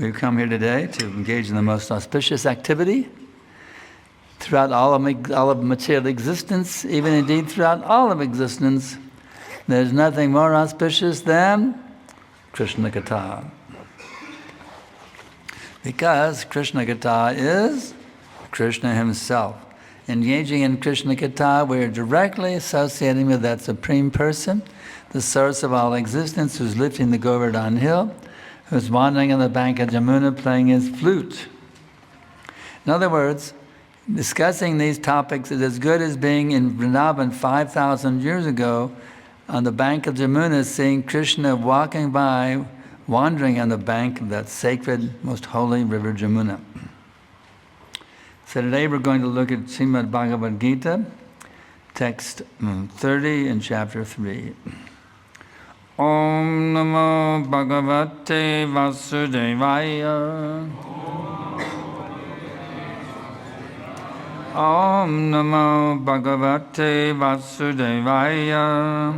We've come here today to engage in the most auspicious activity throughout all of material existence, even indeed throughout all of existence. There's nothing more auspicious than Krishna Katha. Because Krishna Katha is Krishna himself. Engaging in Krishna Katha, we are directly associating with that Supreme Person, the source of all existence, who's lifting the Govardhan hill, who's wandering on the bank of Jamuna playing his flute. In other words, discussing these topics is as good as being in Vrindavan 5,000 years ago on the bank of Jamuna, seeing Krishna walking by, wandering on the bank of that sacred, most holy river Jamuna. So today we're going to look at Srimad Bhagavad Gita, text 30 in chapter 3. Om Namo Bhagavate Vasudevaya. Om Namo Bhagavate Vasudevaya.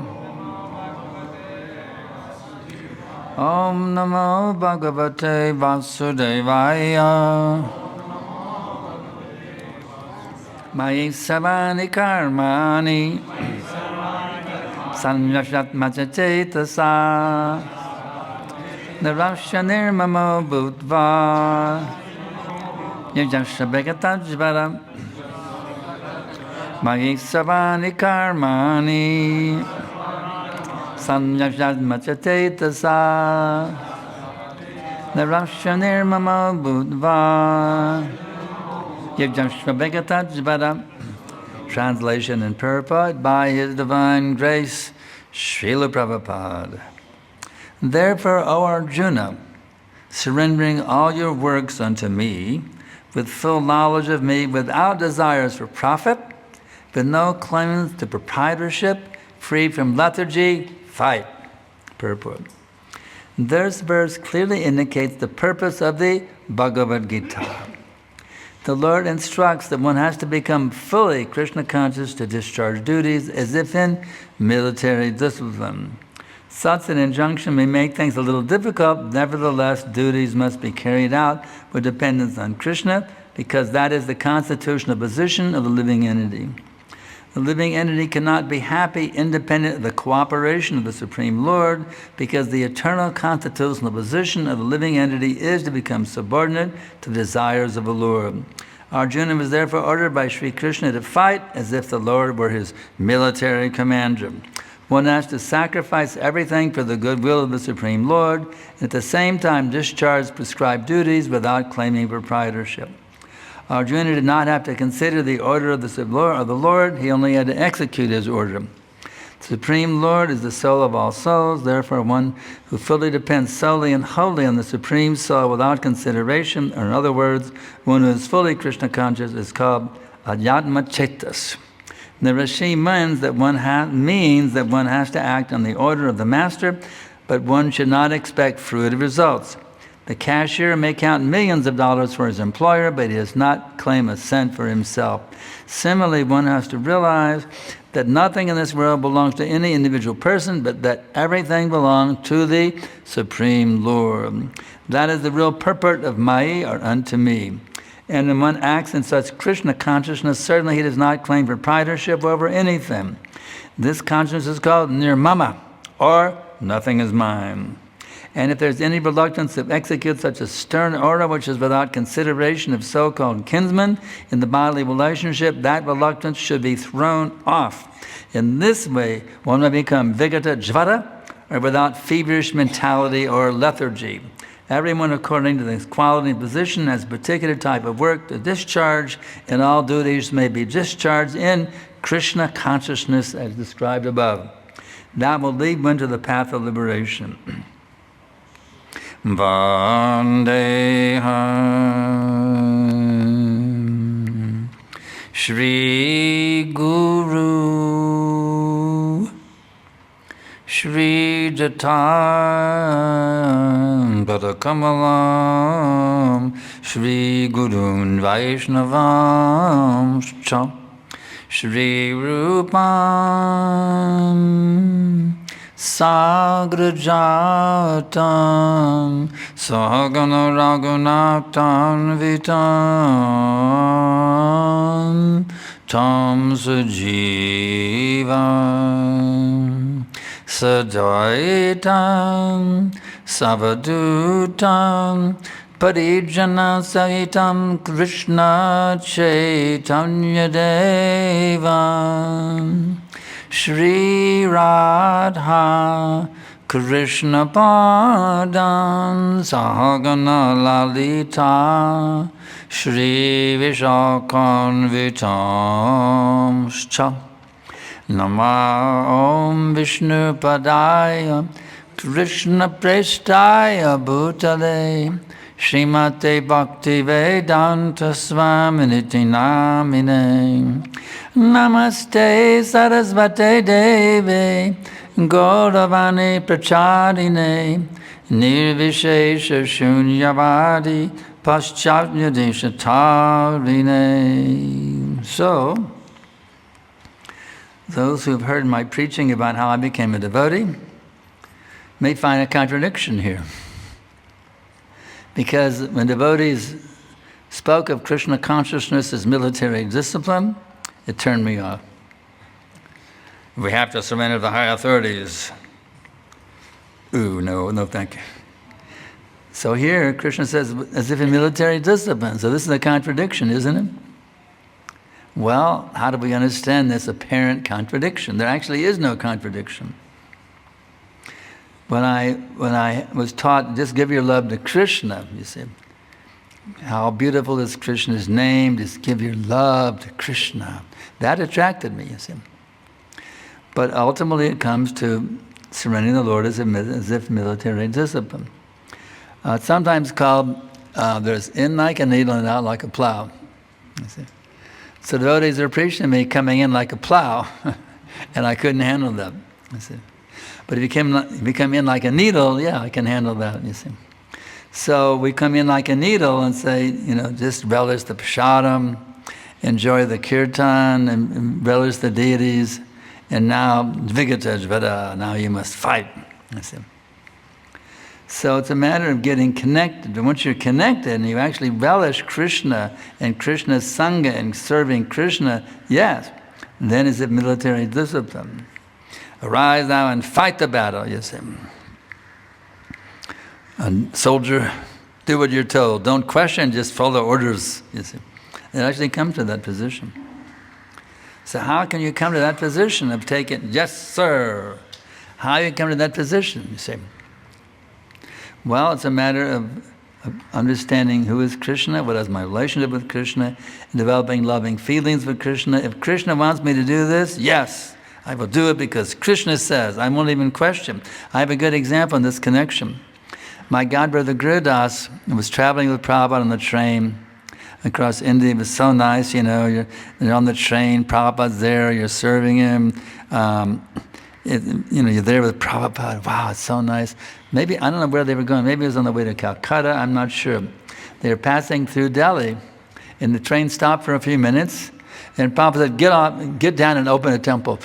Om Namo Bhagavate Vasudevaya. Mayi Savani Karmani Sanyashat Machetasa Narashanir Mamo Bhutva Yajashabekatajvara Mayi Savani Karmani Sanyashat Machetasa Narashanir Mamo Bhutva. Translation and purport by His Divine Grace, Srila Prabhupada. Therefore, O Arjuna, surrendering all your works unto me, with full knowledge of me, without desires for profit, with no claims to proprietorship, free from lethargy, fight. Purport. This verse clearly indicates the purpose of the Bhagavad Gita. The Lord instructs that one has to become fully Krishna conscious to discharge duties as if in military discipline. Such an injunction may make things a little difficult, nevertheless duties must be carried out with dependence on Krishna, because that is the constitutional position of the living entity. The living entity cannot be happy independent of the cooperation of the Supreme Lord, because the eternal constitutional position of the living entity is to become subordinate to the desires of the Lord. Arjuna was therefore ordered by Sri Krishna to fight as if the Lord were his military commander. One has to sacrifice everything for the goodwill of the Supreme Lord, and at the same time discharge prescribed duties without claiming proprietorship. Arjuna did not have to consider the order of the Lord, he only had to execute his order. The Supreme Lord is the soul of all souls, therefore one who fully depends solely and wholly on the Supreme Soul without consideration, or in other words, one who is fully Krishna conscious, is called Adhyatma Chetas. The Rishi means that one has to act on the order of the Master, but one should not expect fruitive results. The cashier may count millions of dollars for his employer, but he does not claim a cent for himself. Similarly, one has to realize that nothing in this world belongs to any individual person, but that everything belongs to the Supreme Lord. That is the real purport of Maya, or unto me. And when one acts in such Krishna consciousness, certainly he does not claim proprietorship over anything. This consciousness is called nirmama, or nothing is mine. And if there's any reluctance to execute such a stern order which is without consideration of so-called kinsmen in the bodily relationship, that reluctance should be thrown off. In this way, one may become vigata jvara, or without feverish mentality or lethargy. Everyone, according to this quality and position, has a particular type of work to discharge, and all duties may be discharged in Krishna consciousness as described above. That will lead one to the path of liberation. Vandeham Shri Guru Shri Jatam Padakamalam Shri Gurun Vaishnavam Shri Rupam sagrajatam sahagana raghunatan vitam tam sujivam sadvaitam savadutam parijana sahitam Krishna chaitanya devam Shri Radha Krishna Padam Sahagana Lalita Shri Vishakhan Vitamscha Nama Om Vishnupadaya Krishna Prestaya Bhutale Srimate Bhakti Vedanta Swaminiti Namine Namaste Sarasvate Deve Gauravani Pracharine Nirvishesha Shunyavadi Paschatya Deshatarine. So, those who have heard my preaching about how I became a devotee may find a contradiction here. Because when devotees spoke of Krishna consciousness as military discipline, it turned me off. We have to surrender to the high authorities. Ooh, no, thank you. So here, Krishna says, as if in military discipline. So this is a contradiction, isn't it? Well, how do we understand this apparent contradiction? There actually is no contradiction. When I was taught, just give your love to Krishna, you see, how beautiful is Krishna's name, just give your love to Krishna. That attracted me, you see. But ultimately it comes to surrendering the Lord as if military discipline. It's sometimes called, there's in like a needle and out like a plow, you see. So devotees are preaching to me coming in like a plow, and I couldn't handle that, you see. But if you come in like a needle, yeah, I can handle that, you see. So we come in like a needle and say, just relish the prasadam, enjoy the kirtan, and relish the deities, and now, vigata jvada, now you must fight, you see. So it's a matter of getting connected. And once you're connected and you actually relish Krishna and Krishna's sangha and serving Krishna, yes, then is it military discipline. Arise now and fight the battle, you see. And soldier, do what you're told. Don't question, just follow orders, you see. It actually comes to that position. So how can you come to that position of taking, yes, sir? How do you come to that position, you see? Well, it's a matter of understanding who is Krishna, what is my relationship with Krishna, and developing loving feelings for Krishna. If Krishna wants me to do this, yes, I will do it because Krishna says. I won't even question. I have a good example in this connection. My godbrother Gurudas was traveling with Prabhupada on the train across India. It was so nice, you're on the train, Prabhupada's there, you're serving him. You're there with Prabhupada. Wow, it's so nice. Maybe, I don't know where they were going. Maybe it was on the way to Calcutta. I'm not sure. They were passing through Delhi, and the train stopped for a few minutes, and Prabhupada said, get down and open a temple.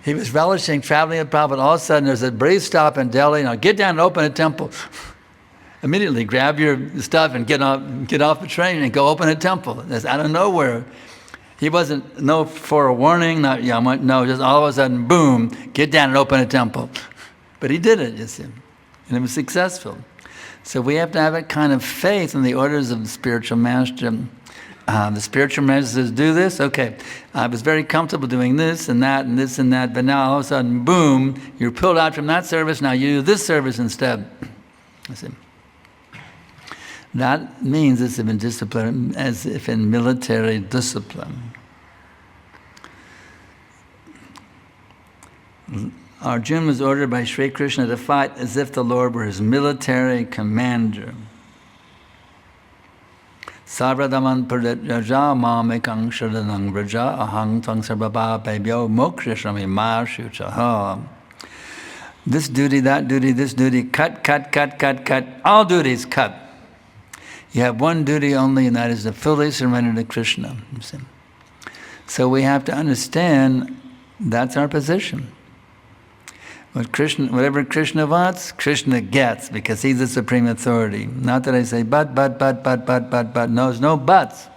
He was relishing traveling with Prabhupada. All of a sudden, there's a brief stop in Delhi. Now, get down and open a temple. Immediately, grab your stuff and get off the train and go open a temple. That's out of nowhere. He wasn't, no forewarning, no, just all of a sudden, boom, get down and open a temple. But he did it, you see, and it was successful. So we have to have a kind of faith in the orders of the spiritual master. The spiritual master says, do this, okay. I was very comfortable doing this and that and this and that, but now all of a sudden, boom, you're pulled out from that service, now you do this service instead. You see. That means as if in discipline, as if in military discipline. Arjuna was ordered by Sri Krishna to fight as if the Lord were his military commander. Sarvadaman pradjaja mamekang sharanang vraja ahang tang sarvabha pebyo mokshashrami ma shuchaha. This duty, that duty, this duty, cut. All duties cut. You have one duty only, and that is to fully surrender to Krishna. So we have to understand that's our position. Whatever Krishna wants, Krishna gets, because he's the supreme authority. Not that I say, but. No, there's no buts.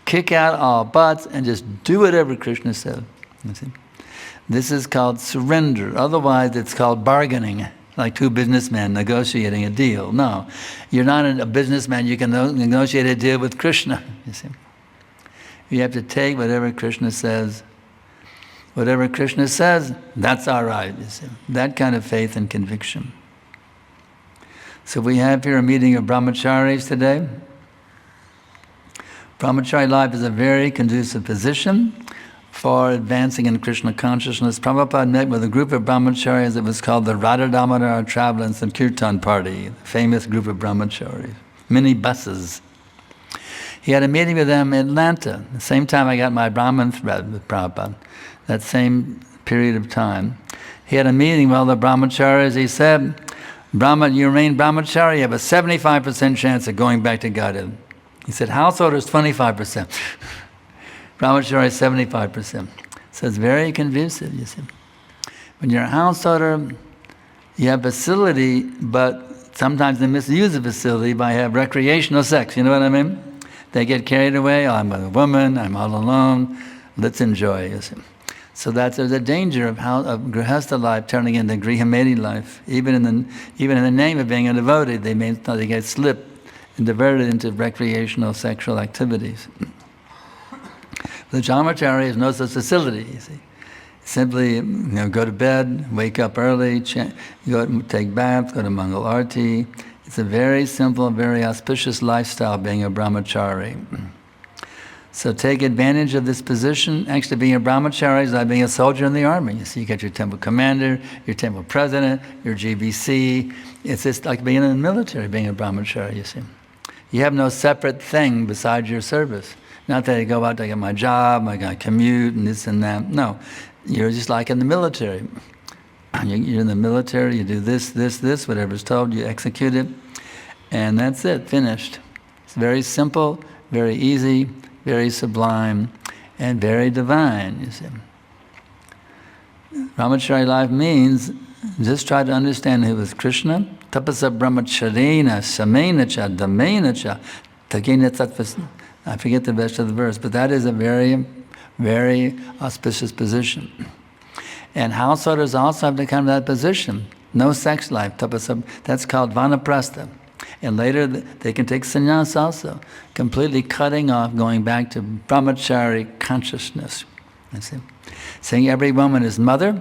Kick out all buts and just do whatever Krishna said. You see? This is called surrender. Otherwise, it's called bargaining, like two businessmen negotiating a deal. No, you're not a businessman. You can negotiate a deal with Krishna. You see, you have to take whatever Krishna says. Whatever Krishna says, that's all right. You see, that kind of faith and conviction. So we have here a meeting of Brahmacharis today. Brahmachari life is a very conducive position for advancing in Krishna consciousness. Prabhupada met with a group of brahmacharis that was called the Radha Damodar Travel and Sankirtan Party, the famous group of brahmacharis, many buses. He had a meeting with them in Atlanta, the same time I got my Brahman thread with Prabhupada, that same period of time. He had a meeting with all the brahmacharis. He said, you remain brahmachari, you have a 75% chance of going back to Godhead. He said, householders 25%. Brahmachari 75%. So it's very conducive, you see. When you're a householder, you have facility, but sometimes they misuse the facility by having recreational sex, you know what I mean? They get carried away, oh, I'm a woman, I'm all alone, let's enjoy, you see. So there's a danger of grihastha life turning into grihamedi life. Even in the name of being a devotee, they get slipped and diverted into recreational sexual activities. The Brahmachari has no such facility, you see. Simply, go to bed, wake up early, take bath, go to Mangal Arti. It's a very simple, very auspicious lifestyle being a Brahmachari. So take advantage of this position. Actually, being a Brahmachari is like being a soldier in the army. You see, you got your temple commander, your temple president, your GBC. It's just like being in the military, being a Brahmachari, you see. You have no separate thing besides your service. Not that I go out to get my job, I got to commute and this and that. No, you're just like in the military. You're in the military, you do this, whatever's told, you execute it, and that's it, finished. It's very simple, very easy, very sublime, and very divine, you see. Brahmachari life means, just try to understand who is Krishna. Tapasa brahmacharina, samena cha, damena cha, tagina tattva. I forget the rest of the verse, but that is a very, very auspicious position. And householders also have to come to that position. No sex life, tapasa, that's called vanaprastha. And later they can take sannyas also, completely cutting off, going back to brahmachari consciousness. You see? Saying every woman is mother.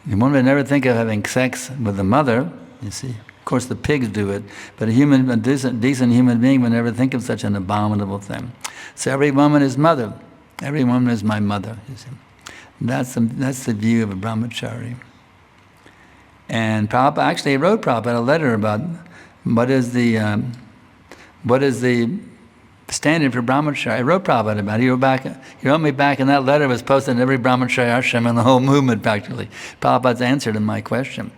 The woman would never think of having sex with the mother, you see. Of course the pigs do it, but a decent human being would never think of such an abominable thing. So every woman is mother. Every woman is my mother, you see. That's the view of a brahmachari. And Prabhupada, actually he wrote Prabhupada a letter about what is the standard for brahmachari. I wrote Prabhupada about it. He wrote me back, and that letter was posted in every brahmachari ashram in the whole movement practically. Prabhupada's answered in my question.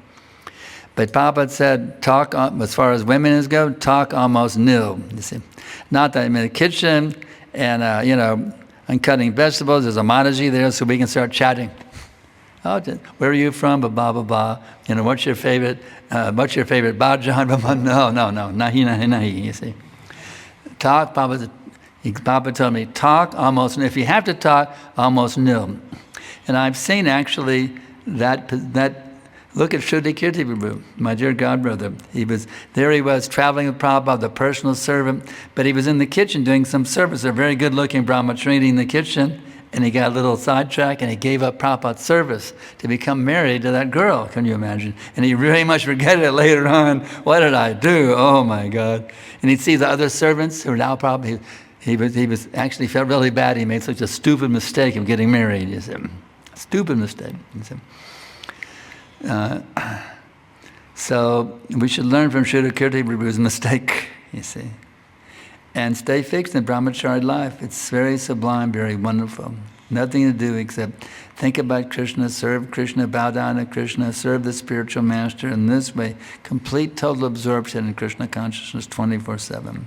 But Prabhupada said, talk, as far as women go, talk almost nil, you see. Not that I'm in the kitchen and, I'm cutting vegetables, there's a Mataji there so we can start chatting. Oh, where are you from? Blah, blah, blah. What's your favorite bhajan? No, nahi, you see. Talk, Prabhupada told me, talk almost, if you have to talk, almost nil. And I've seen actually that look at Shuddha Kirti Prabhu, my dear godbrother. He was traveling with Prabhupada, the personal servant, but he was in the kitchen doing some service, a very good-looking brahmachari in the kitchen, and he got a little sidetracked and he gave up Prabhupada's service to become married to that girl, can you imagine? And he very much regretted it later on. What did I do? Oh my God. And he'd see the other servants who were now probably, he was actually felt really bad. He made such a stupid mistake of getting married, you see. Stupid mistake, you see. So we should learn from Srila Kirti Prabhu's mistake, you see. And stay fixed in brahmachari life. It's very sublime, very wonderful. Nothing to do except think about Krishna, serve Krishna, bow down to Krishna, serve the spiritual master. In this way, complete total absorption in Krishna consciousness 24/7.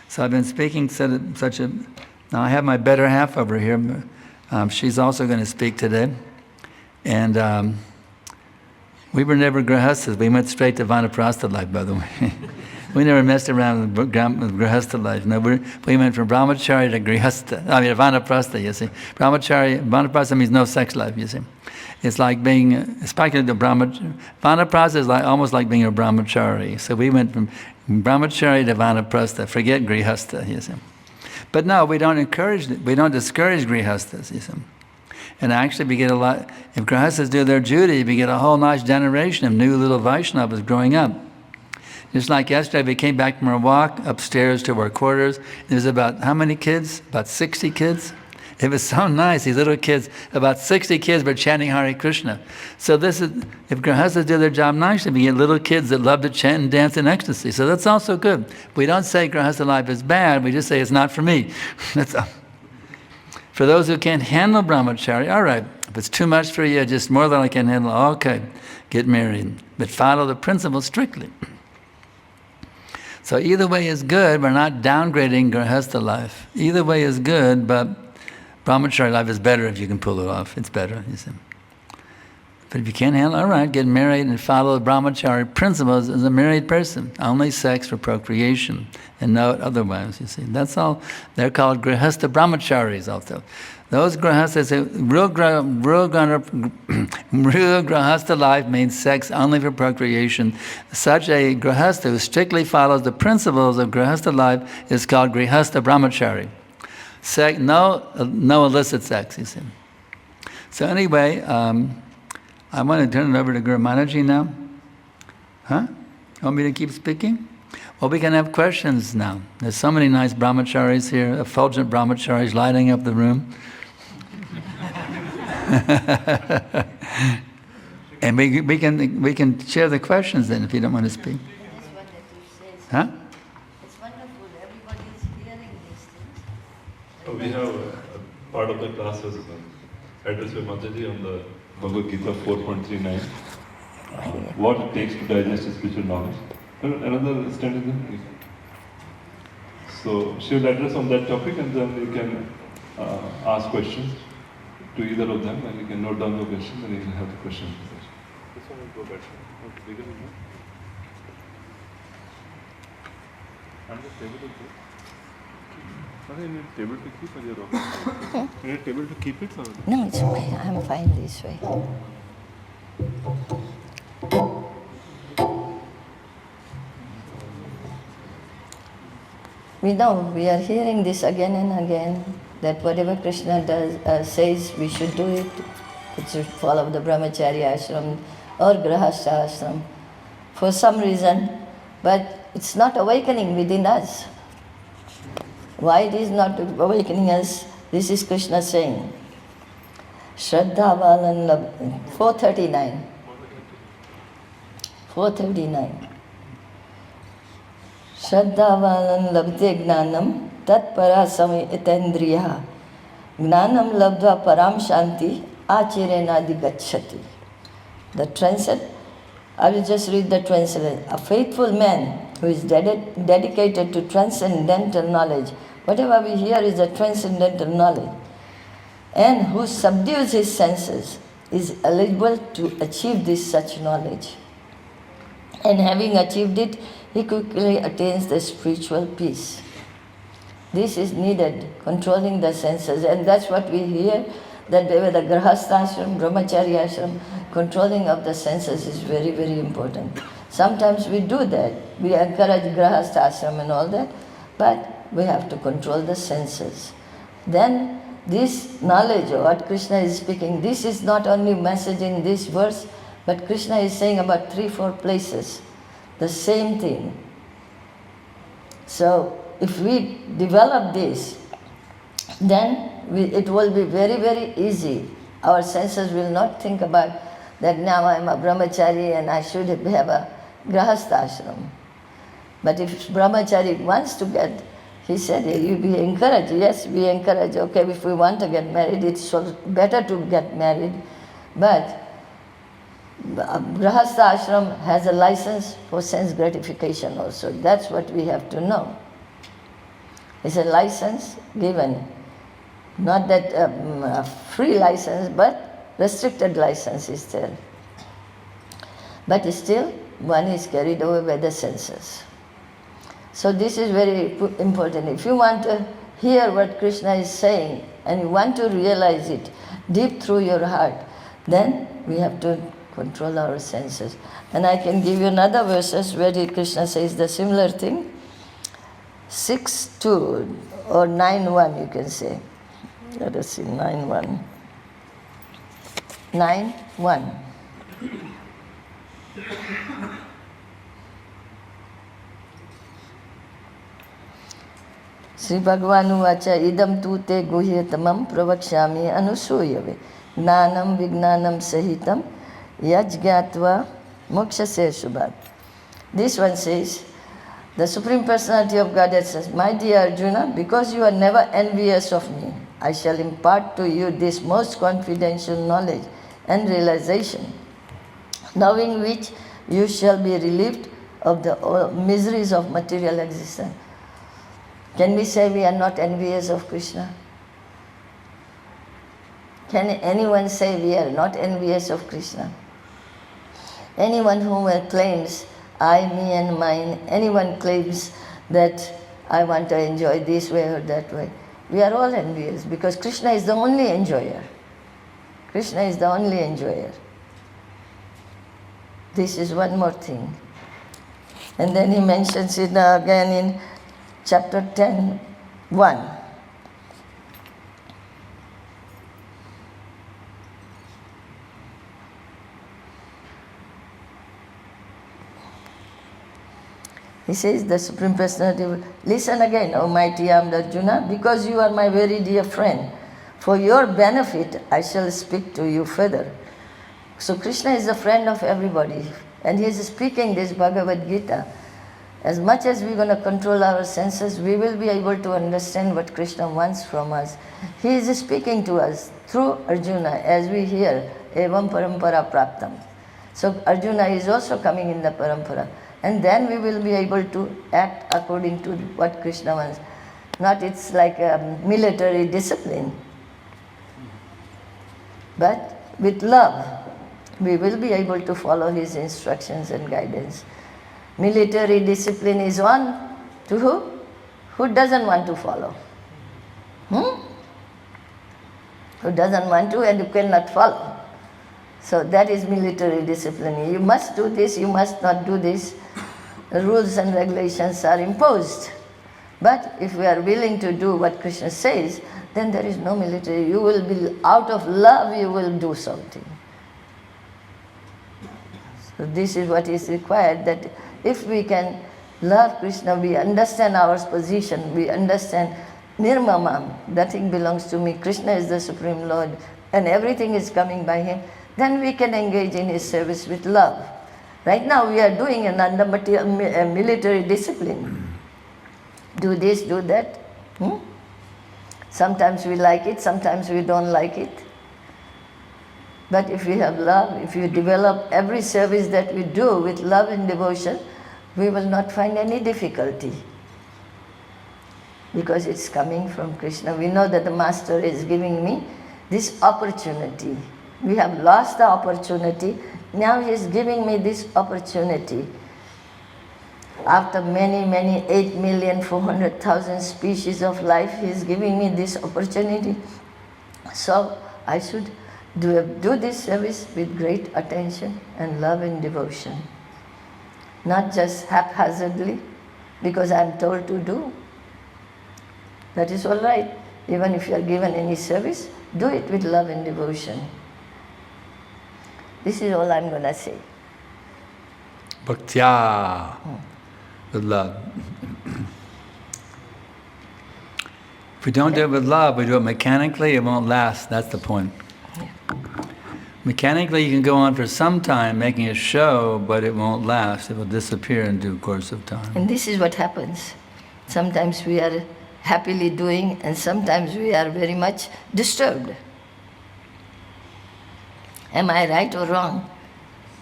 So I've been speaking now I have my better half over here. She's also going to speak today. And We were never grihastas. We went straight to vanaprastha life, by the way. We never messed around with grihastha life. No, we went from brahmachari to grihastha. I mean, vanaprastha, you see. Vanaprastha means no sex life, you see. It's like being, especially the vanaprastha is almost like being a brahmachari. So we went from brahmachari to vanaprastha. Forget grihastha, you see. But no, we don't discourage grihastas, you see. And actually we get a lot, if grihastas do their duty, we get a whole nice generation of new little Vaishnavas growing up. Just like yesterday, we came back from our walk upstairs to our quarters. There's about, how many kids? About 60 kids? It was so nice, these little kids, about 60 kids were chanting Hare Krishna. So this is, if grihastas do their job nicely, we get little kids that love to chant and dance in ecstasy. So that's also good. We don't say grihasta life is bad, we just say it's not for me. That's all. For those who can't handle brahmachari, all right, if it's too much for you, just more than I can handle, okay, get married. But follow the principle strictly. So either way is good, we're not downgrading grihasta life. Either way is good, but brahmachari life is better if you can pull it off. It's better, you see. But if you can't handle it, all right, get married and follow the brahmachari principles as a married person. Only sex for procreation and no otherwise, you see. That's all. They're called grihasta brahmacharis also. Those grihastas, real grihasta life means sex only for procreation. Such a grihasta who strictly follows the principles of grihasta life is called grihasta brahmachari. Sex, no illicit sex, you see. So anyway, I want to turn it over to Guru Mataji now. Huh? You want me to keep speaking? Well, we can have questions now. There's so many nice brahmacharis here, effulgent brahmacharis lighting up the room. And we can share the questions then if you don't want to speak. Huh? It's wonderful. Everybody is hearing these things. Oh, we have part of the class is addressed by Mataji on the Bhagavad Gita 4.39. What it takes to digest spiritual knowledge. Another stand in there. So she will address on that topic, and then you can ask questions to either of them, and you can note down the questions, and you can have the question. This one will go better. Bigger than that. And the table to keep. You need a table to keep, or you're okay? You need a table to keep it? Or? No, it's okay. I'm fine this way. We know, we are hearing this again and again, that whatever Krishna says, we should do it. We should follow the Brahmacharya ashram or Grahastha ashram for some reason, but it's not awakening within us. Why it is not awakening us? This is Krishna saying. Shraddha Valan Lab 439. 439. Shraddhavanan labdhe gnanam tatpara samyatendriya gnanam labdva param shanti achirenadi gacchati. The translation, I will just read the translation. A faithful man who is dedicated to transcendental knowledge, whatever we hear is a transcendental knowledge, and who subdues his senses is eligible to achieve this such knowledge. And having achieved it, he quickly attains the spiritual peace. This is needed, controlling the senses, and that's what we hear, that the Grahastha ashram, Brahmacharya ashram, controlling of the senses is very, very important. Sometimes we do that, we encourage Grahastha ashram and all that, but we have to control the senses. Then this knowledge of what Krishna is speaking, this is not only message in this verse, but Krishna is saying about 3-4 places the same thing. So if we develop this, then it will be very, very easy. Our senses will not think about that now I am a brahmachari and I should have a grahastha ashram. But if brahmachari wants to get, he said, you be encouraged. Yes, we encourage. Okay, if we want to get married, it's better to get married. But Grahastha ashram has a license for sense gratification also. That's what we have to know. It's a license given. Not that a free license, but restricted license is there. But still, one is carried away by the senses. So this is very important. If you want to hear what Krishna is saying and you want to realize it deep through your heart, then we have to control our senses. And I can give you another verses where Krishna says the similar thing. 6:2 or 9:1 you can say. Let us see, 9:1. 9:1. Sri Bhagavan uvacha idam tu te guhyatamam pravakshami anusuyave gnanam vignanam sahitam yajgatva mokshase shubhat. This one says, the Supreme Personality of Godhead says, my dear Arjuna, because you are never envious of me, I shall impart to you this most confidential knowledge and realization, knowing which you shall be relieved of the miseries of material existence. Can we say we are not envious of Krishna? Can anyone say we are not envious of Krishna? Anyone who claims I, me and mine, anyone claims that I want to enjoy this way or that way, we are all envious because Krishna is the only enjoyer. Krishna is the only enjoyer. This is one more thing. And then he mentions it again in chapter 10:1. He says, the Supreme Personality, listen again, O mighty armed Arjuna, because you are my very dear friend. For your benefit, I shall speak to you further. So Krishna is a friend of everybody, and he is speaking this Bhagavad Gita. As much as we're going to control our senses, we will be able to understand what Krishna wants from us. He is speaking to us through Arjuna, as we hear, evam parampara praptam. So Arjuna is also coming in the parampara. And then we will be able to act according to what Krishna wants. Not it's like a military discipline. But with love, we will be able to follow his instructions and guidance. Military discipline is on to who? Who doesn't want to follow? Who doesn't want to and who cannot follow. So that is military discipline. You must do this, you must not do this. The rules and regulations are imposed. But if we are willing to do what Krishna says, then there is no military. You will be, out of love, you will do something. So this is what is required, that if we can love Krishna, we understand our position, we understand nirmamam, nothing belongs to me, Krishna is the Supreme Lord, and everything is coming by him, then we can engage in his service with love. Right now we are doing an under military discipline. Do this, do that. Sometimes we like it, sometimes we don't like it. But if we have love, if you develop every service that we do with love and devotion, we will not find any difficulty. Because it's coming from Krishna. We know that the Master is giving me this opportunity. We have lost the opportunity. Now he is giving me this opportunity. After many, 8,400,000 species of life, he is giving me this opportunity. So I should do this service with great attention and love and devotion. Not just haphazardly, because I am told to do. That is all right. Even if you are given any service, do it with love and devotion. This is all I'm going to say. Bhaktya, with love. If we don't do it with love, we do it mechanically, it won't last. That's the point. Yeah. Mechanically, you can go on for some time making a show, but it won't last. It will disappear in due course of time. And this is what happens. Sometimes we are happily doing, and sometimes we are very much disturbed. Am I right or wrong?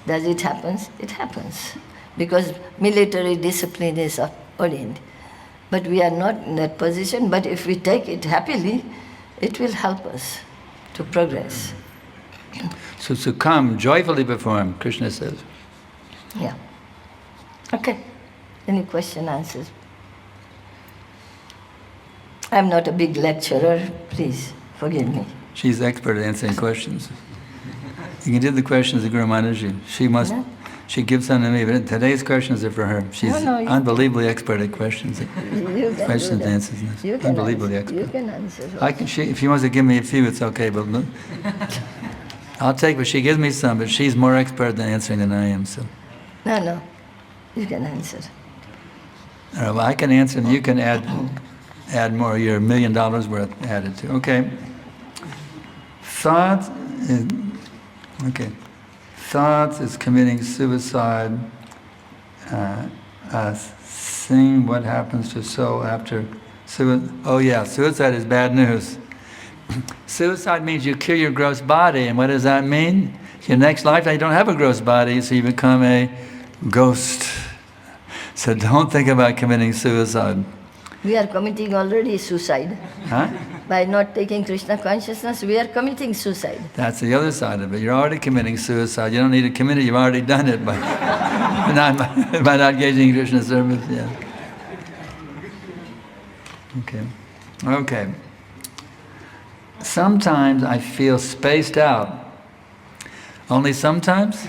Does it happen? It happens. Because military discipline is ordained. But we are not in that position, but if we take it happily, it will help us to progress. So come joyfully before him, Krishna says. Yeah. Okay. Any question, answers? I'm not a big lecturer. Please forgive me. She's expert at answering questions. You can do the questions to Guru Mataji. She gives them to me, but today's questions are for her. She's unbelievably expert at questions. Questions and answers. Unbelievably expert. You can answer. If she wants to give me a few, it's okay, but I'll take, but she gives me some, but she's more expert than answering than I am, so. No, you can answer. All right, well, I can answer and you can add more. You're $1 million worth added to. Okay. Thoughts is committing suicide. Seeing what happens to soul after suicide. Oh yeah, suicide is bad news. Suicide means you kill your gross body, and what does that mean? Your next lifetime you don't have a gross body, so you become a ghost. So don't think about committing suicide. We are committing already suicide. Huh? By not taking Krishna consciousness, we are committing suicide. That's the other side of it. You're already committing suicide. You don't need to commit it. You've already done it by not engaging in Krishna service. Yeah. Okay. Sometimes I feel spaced out. Only sometimes?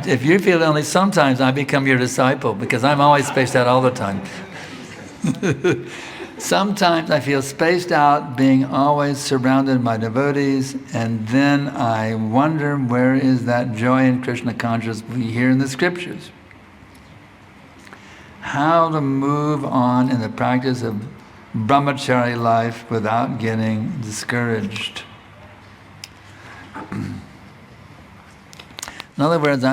If you feel only sometimes, I become your disciple because I'm always spaced out all the time. Sometimes I feel spaced out, being always surrounded by devotees, and then I wonder where is that joy in Krishna consciousness we hear in the scriptures. How to move on in the practice of Brahmachari life without getting discouraged. In other words,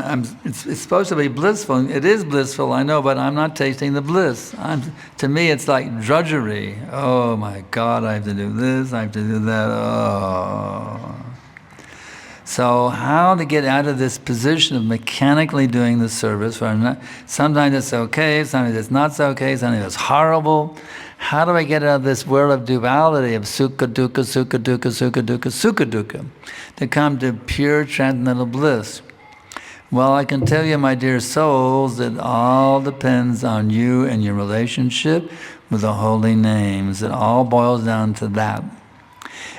it's supposed to be blissful. It is blissful, I know, but I'm not tasting the bliss. To me, it's like drudgery. Oh my God, I have to do this, I have to do that. Oh. So how to get out of this position of mechanically doing the service? Sometimes it's okay, sometimes it's not so okay, sometimes it's horrible. How do I get out of this world of duality, of sukha dukkha, sukha dukkha, sukha dukkha, sukha dukkha, to come to pure transcendental bliss? Well, I can tell you, my dear souls, that all depends on you and your relationship with the holy names. It all boils down to that.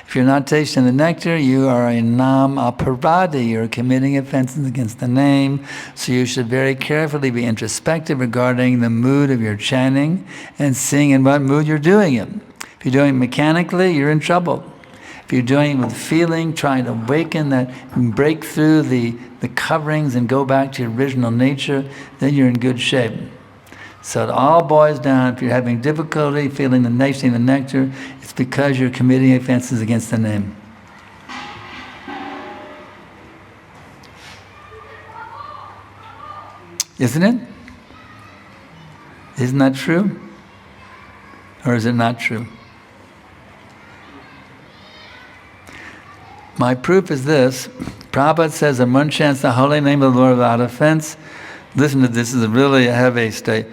If you're not tasting the nectar, you are a nam aparadi. You're committing offenses against the name. So you should very carefully be introspective regarding the mood of your chanting and seeing in what mood you're doing it. If you're doing it mechanically, you're in trouble. If you're doing it with feeling, trying to awaken that, break through the coverings and go back to your original nature, then you're in good shape. So it all boils down, if you're having difficulty feeling the tasting the nectar, it's because you're committing offenses against the name. Isn't it? Isn't that true? Or is it not true? My proof is this. Prabhupada says, in one chants the holy name of the Lord without offense. Listen to this, is really a heavy state.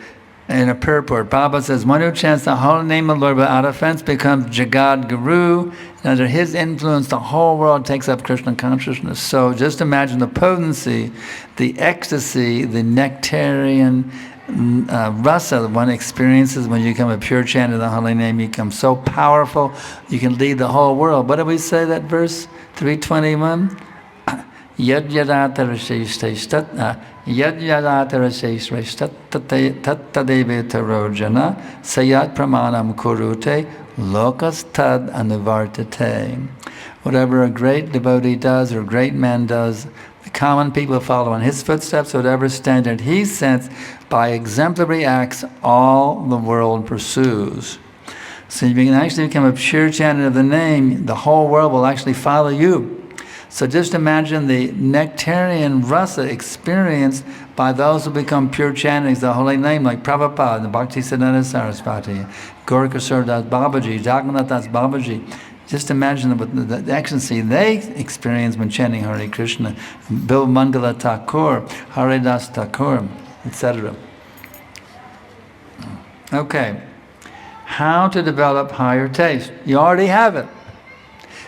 In a purport, Prabhupada says, one who chants the holy name of the Lord without offense becomes Jagad Guru. And under his influence, the whole world takes up Krishna consciousness. So just imagine the potency, the ecstasy, the nectarian rasa that one experiences when you become a pure chanter of the holy name. You become so powerful, you can lead the whole world. What did we say, that verse 321? Yad yadatara sheshtat tattadeveta rojana sayat pramanam kurute lokas tad anuvartate. Whatever a great devotee does or a great man does, the common people follow in his footsteps. Whatever standard he sets, by exemplary acts, all the world pursues. So you can actually become a pure chanter of the name, the whole world will actually follow you. So just imagine the nectarian rasa experienced by those who become pure chantings of the holy name, like Prabhupada, the Bhaktisiddhanta Saraswati, Gaurkishore Das Babaji, Jagannath Das Babaji. Just imagine the ecstasy they experience when chanting Hare Krishna, Bill Mangala Thakur, Haridas Thakur, etc. Okay. How to develop higher taste? You already have it.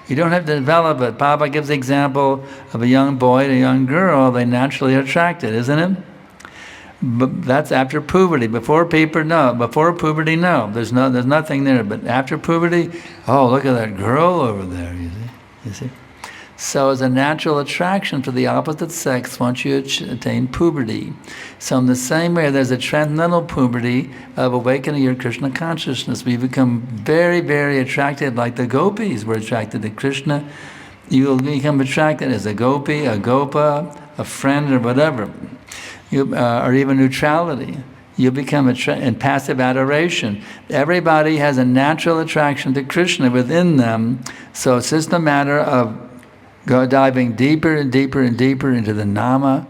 You don't have to develop it. Prabhupada gives the example of a young boy and a young girl. They naturally are attracted, isn't it? But that's after puberty. Before puberty, no. Before puberty, no. There's nothing there. But after puberty, oh, look at that girl over there. You see. So it's a natural attraction to the opposite sex once you attain puberty. So in the same way, there's a transcendental puberty of awakening your Krishna consciousness. We become very, very attracted, like the gopis were attracted to Krishna. You will become attracted as a gopi, a gopa, a friend, or whatever. Or even neutrality. You become in passive adoration. Everybody has a natural attraction to Krishna within them. So it's just a matter of diving deeper and deeper and deeper into the Nama,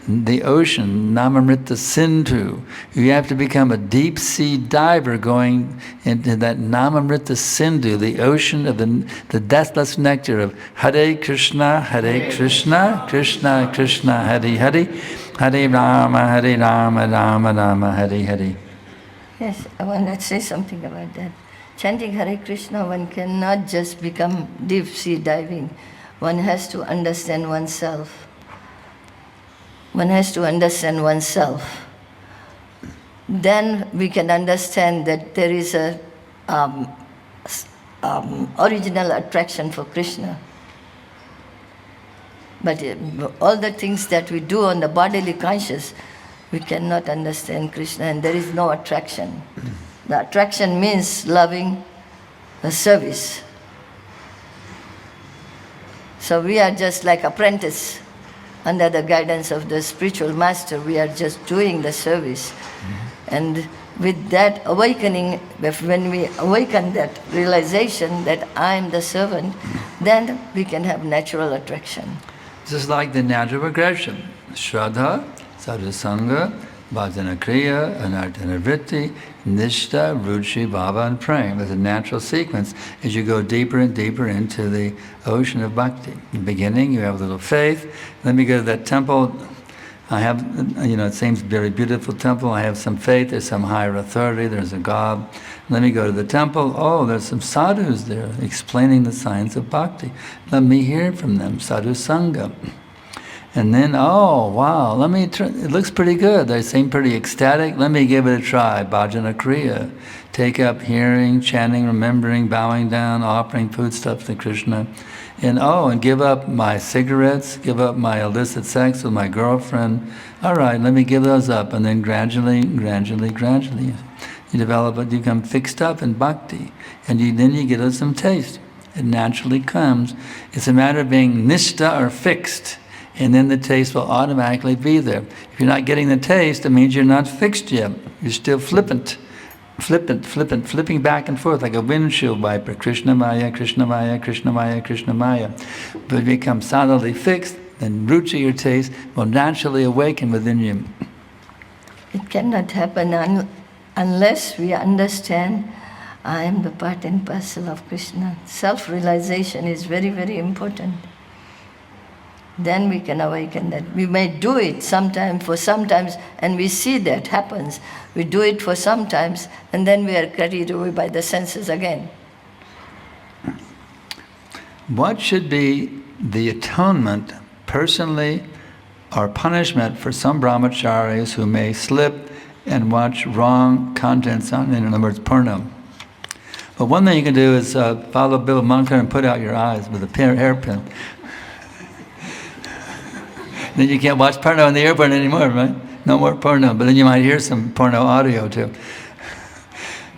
the ocean, Namamrita Sindhu. You have to become a deep sea diver going into that Namamrita Sindhu, the ocean of the deathless nectar of Hare Krishna, Krishna Krishna, Hare Hare, Hare Rama, Rama Rama, Hare Hare. Yes, I want to say something about that. Chanting Hare Krishna, one cannot just become deep sea diving. One has to understand oneself. One has to understand oneself. Then we can understand that there is a original attraction for Krishna. But all the things that we do on the bodily conscious, we cannot understand Krishna, and there is no attraction. The attraction means loving, the service. So we are just like apprentice. Under the guidance of the spiritual master, we are just doing the service. And with that awakening, when we awaken that realization that I am the servant, then we can have natural attraction. Just like the natural progression. Shraddha, sadhusanga, bhajanakriya, anarthanavritti, nishta, ruchi, bhava, and prem. There's a natural sequence as you go deeper and deeper into the ocean of bhakti. In the beginning, you have a little faith. Let me go to that temple. I have, it seems a very beautiful temple. I have some faith. There's some higher authority. There's a God. Let me go to the temple. Oh, there's some sadhus there explaining the science of bhakti. Let me hear from them. Sadhu sangha. And then, oh, wow, it looks pretty good. They seem pretty ecstatic. Let me give it a try. Bhajanakriya. Take up hearing, chanting, remembering, bowing down, offering foodstuffs to Krishna. And give up my cigarettes, give up my illicit sex with my girlfriend. All right, let me give those up. And then gradually, you develop it, you become fixed up in bhakti. And then you get some taste. It naturally comes. It's a matter of being nishta or fixed. And then the taste will automatically be there. If you're not getting the taste, it means you're not fixed yet. You're still flipping back and forth like a windshield wiper. Krishna Maya, Krishna Maya, Krishna Maya, Krishna Maya. But if you become solidly fixed, then ruchi, your taste, will naturally awaken within you. It cannot happen unless we understand I am the part and parcel of Krishna. Self-realization is very, very important. Then we can awaken that. We may do it sometimes, and we see that happens. We do it for sometimes, and then we are carried away by the senses again. What should be the atonement, personally, or punishment for some brahmacharis who may slip and watch wrong contents on, in other words, porno? But one thing you can do is follow Bill Munker and put out your eyes with a hairpin. Then you can't watch porno in the airport anymore, right? No more porno, but then you might hear some porno audio too.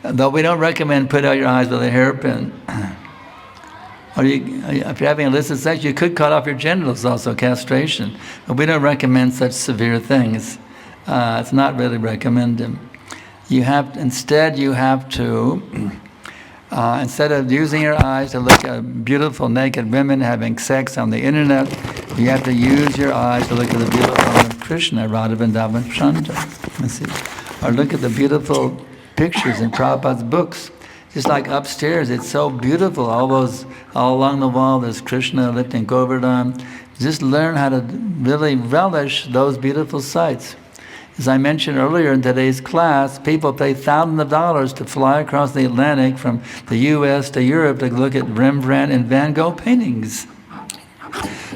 Though we don't recommend put out your eyes with a hairpin. Or if you're having illicit sex, you could cut off your genitals also, castration. But we don't recommend such severe things. It's not really recommended. Instead you have to, instead of using your eyes to look at beautiful naked women having sex on the internet, you have to use your eyes to look at the beautiful form of Krishna, Radha Vrindavan Chanda. Or look at the beautiful pictures in Prabhupada's books. Just like upstairs, it's so beautiful. All along the wall, there's Krishna lifting Govardhan. Just learn how to really relish those beautiful sights. As I mentioned earlier in today's class, people pay thousands of dollars to fly across the Atlantic from the US to Europe to look at Rembrandt and Van Gogh paintings.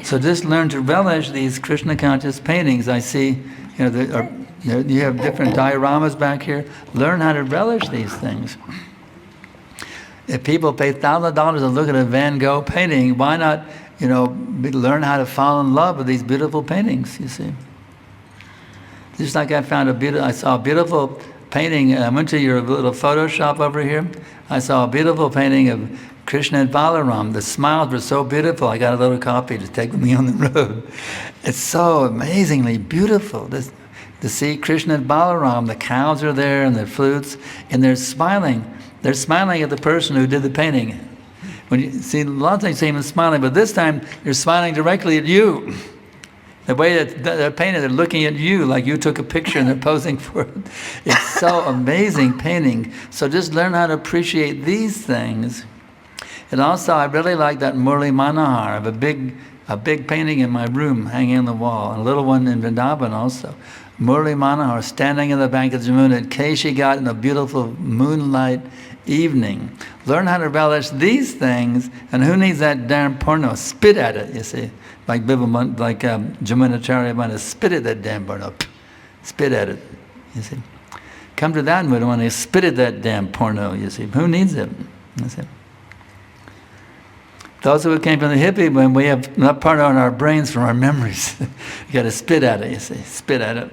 So just learn to relish these Krishna conscious paintings. I see, you have different dioramas back here. Learn how to relish these things. If people pay thousands of dollars to look at a Van Gogh painting, why not, learn how to fall in love with these beautiful paintings, you see? Just like I saw a beautiful painting. I went to your little photo shop over here. I saw a beautiful painting of Krishna and Balaram. The smiles were so beautiful. I got a little copy to take with me on the road. It's so amazingly beautiful to see Krishna and Balaram. The cows are there and the flutes, and they're smiling. They're smiling at the person who did the painting. When you see, a lot of times you see them smiling, but this time you're smiling directly at you. The way that they're painted, they're looking at you like you took a picture and they're posing for it. It's so amazing painting. So just learn how to appreciate these things. And also, I really like that Murli Manohar. I have a big painting in my room hanging on the wall, and a little one in Vrindavan also. Murli Manohar standing in the bank of Jamuna at Keshi Ghat in a beautiful moonlight evening. Learn how to relish these things, and who needs that damn porno? Spit at it, you see. Like Jamunacharya Bhana, spit at that damn porno. Spit at it, you see. Come to that mood when they spit at that damn porno, you see. Who needs it? You see. Those who came from the hippie, when we have enough porno in our brains from our memories, you got to spit at it, you see. Spit at it.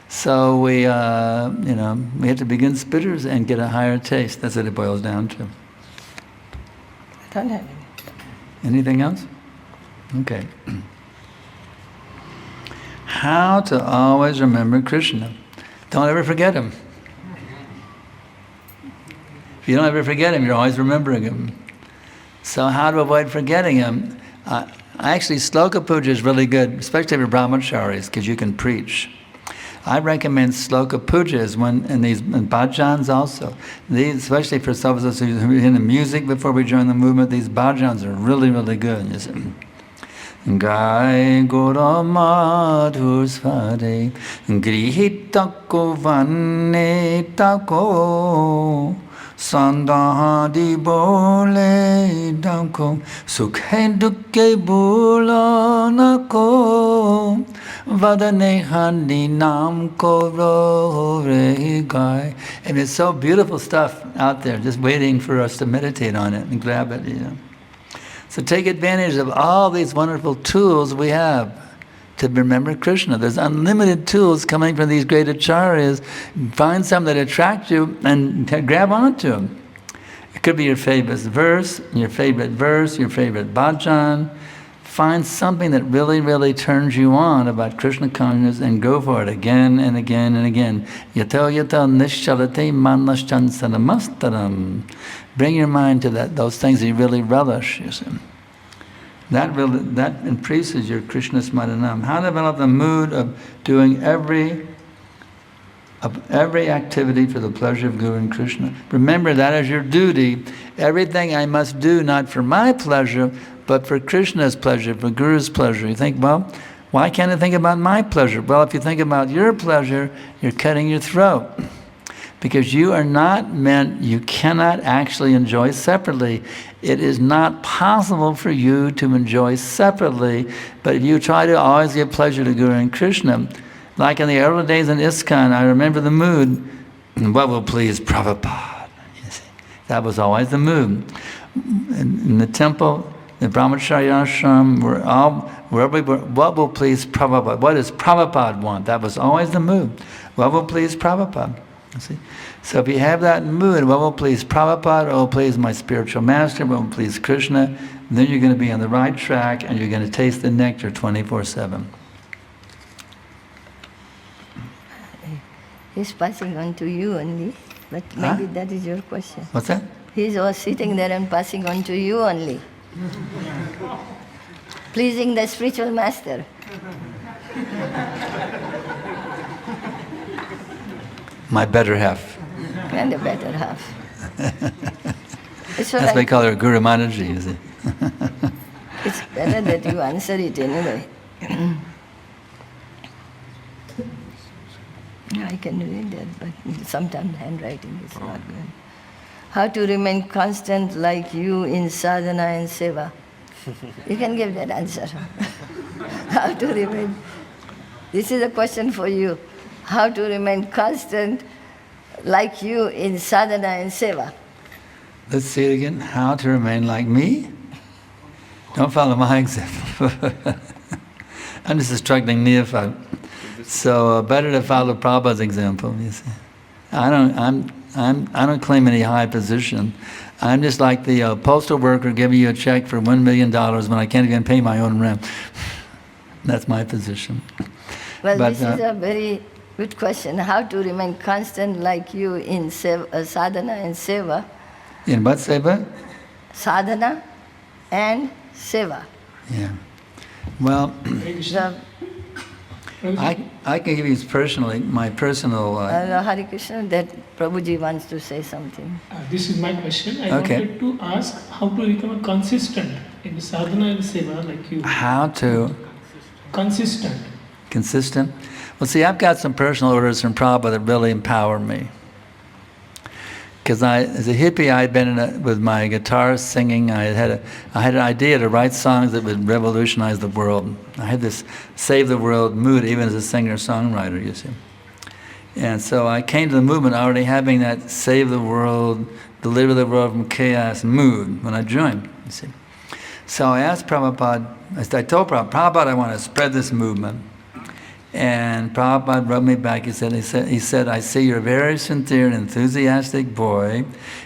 So we have to begin spitters and get a higher taste. That's what it boils down to. I don't have any. Anything else? Okay. How to always remember Krishna. Don't ever forget him. If you don't ever forget him, you're always remembering him. So how to avoid forgetting him? Actually, Sloka Puja is really good, especially for Brahmacharis, because you can preach. I recommend Sloka Pujas and bhajans also. These, especially for some of us who are into music before we join the movement, these bhajans are really, really good. You see. Gai Gora Madhur Svare Grihitako Vanne Tako Sandahadi Bole Dako Sukhe Dukke Bulanako Vadane Hani Nam Koro Re Gai. And it's so beautiful stuff out there, just waiting for us to meditate on it and grab it, So take advantage of all these wonderful tools we have to remember Krishna. There's unlimited tools coming from these great acharyas. Find some that attract you and grab onto them. It could be your favorite verse, your favorite bhajan. Find something that really, really turns you on about Krishna consciousness and go for it again and again and again. Yato yato nishalate manashchansanamastaram. Bring your mind to those things that you really relish, you see. That increases your Krishna smaranam. How to develop the mood of doing every activity for the pleasure of Guru and Krishna. Remember that as your duty. Everything I must do not for my pleasure, but for Krishna's pleasure, for Guru's pleasure. You think, well, why can't I think about my pleasure? Well, if you think about your pleasure, you're cutting your throat. Because you cannot actually enjoy separately. It is not possible for you to enjoy separately, but if you try to always give pleasure to Guru and Krishna, like in the early days in ISKCON, I remember the mood, what will please Prabhupada? You see, that was always the mood. In the temple, the Brahmacari ashram, what will please Prabhupada? What does Prabhupada want? That was always the mood. What will please Prabhupada? See? So if you have that mood, what will please Prabhupada, what will please my spiritual master, what will please Krishna, then you're going to be on the right track and you're going to taste the nectar 24/7. He's passing on to you only, but maybe that is your question. What's that? He's all sitting there and passing on to you only. Pleasing the spiritual master. My better half. And the better half. That's why I call her Guru Mataji, you see. It's better that you answer it anyway. I can read that, but sometimes handwriting is not good. How to remain constant like you in sadhana and seva? You can give that answer. How to remain? This is a question for you. How to remain constant like you in sadhana and seva? Let's see it again. How to remain like me? Don't follow my example. I'm just a struggling neophyte. So better to follow Prabhupada's example, you see. I don't claim any high position. I'm just like the postal worker giving you a check for $1 million when I can't even pay my own rent. That's my position. Well, this is a very good question. How to remain constant like you in sadhana and seva? In what seva? Sadhana and seva. Yeah. Well, The, I can give you personally, my personal... Hare Krishna, that Prabhuji wants to say something. This is my question. I wanted to ask how to become consistent in sadhana and seva like you. How to... Consistent. Consistent? Well, see, I've got some personal orders from Prabhupada that really empower me. Because as a hippie, I had been with my guitar singing. I had an idea to write songs that would revolutionize the world. I had this save the world mood, even as a singer-songwriter, you see. And so I came to the movement already having that save the world, deliver the world from chaos mood when I joined, you see. So I asked Prabhupada, I told Prabhupada, I want to spread this movement. And Prabhupada wrote me back, he said, I see you're a very sincere and enthusiastic boy,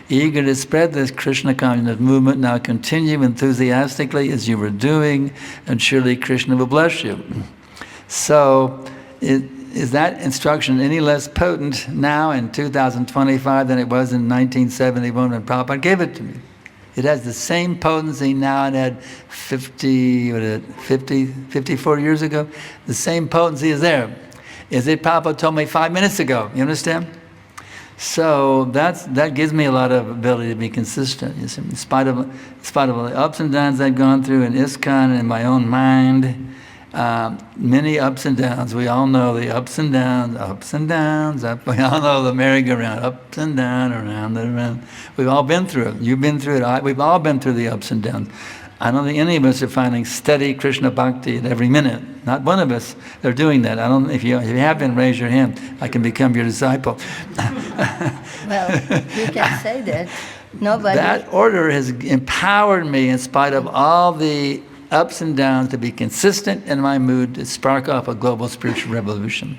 eager to spread this Krishna consciousness movement. Now continue enthusiastically as you were doing, and surely Krishna will bless you. So, is that instruction any less potent now in 2025 than it was in 1971 when Prabhupada gave it to me? It has the same potency now it had 54 years ago. The same potency is there. As it Prabhupada told me 5 minutes ago. You understand? So that gives me a lot of ability to be consistent. You see, in spite of the ups and downs I've gone through in ISKCON and in my own mind, many ups and downs. We all know the ups and downs, we all know the merry-go-round, ups and down, around and around. We've all been through it. You've been through it. We've all been through the ups and downs. I don't think any of us are finding steady Krishna bhakti at every minute. Not one of us are doing that. If you have been, raise your hand. I can become your disciple. Well, you can say that. Nobody... That order has empowered me in spite of all the ups and downs to be consistent in my mood to spark off a global spiritual revolution.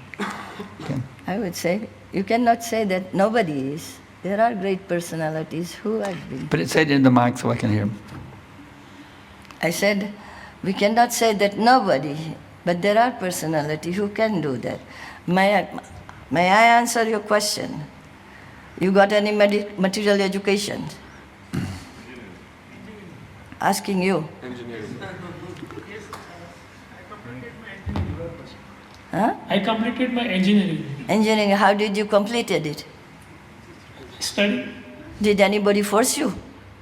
Okay. I would say, you cannot say that nobody is. There are great personalities who have been. But say it in the mic so I can hear. I said, we cannot say that nobody, but there are personalities who can do that. May I answer your question? You got any material education? Asking you. Huh? I completed my engineering. Engineering, how did you completed it? Study? Did anybody force you?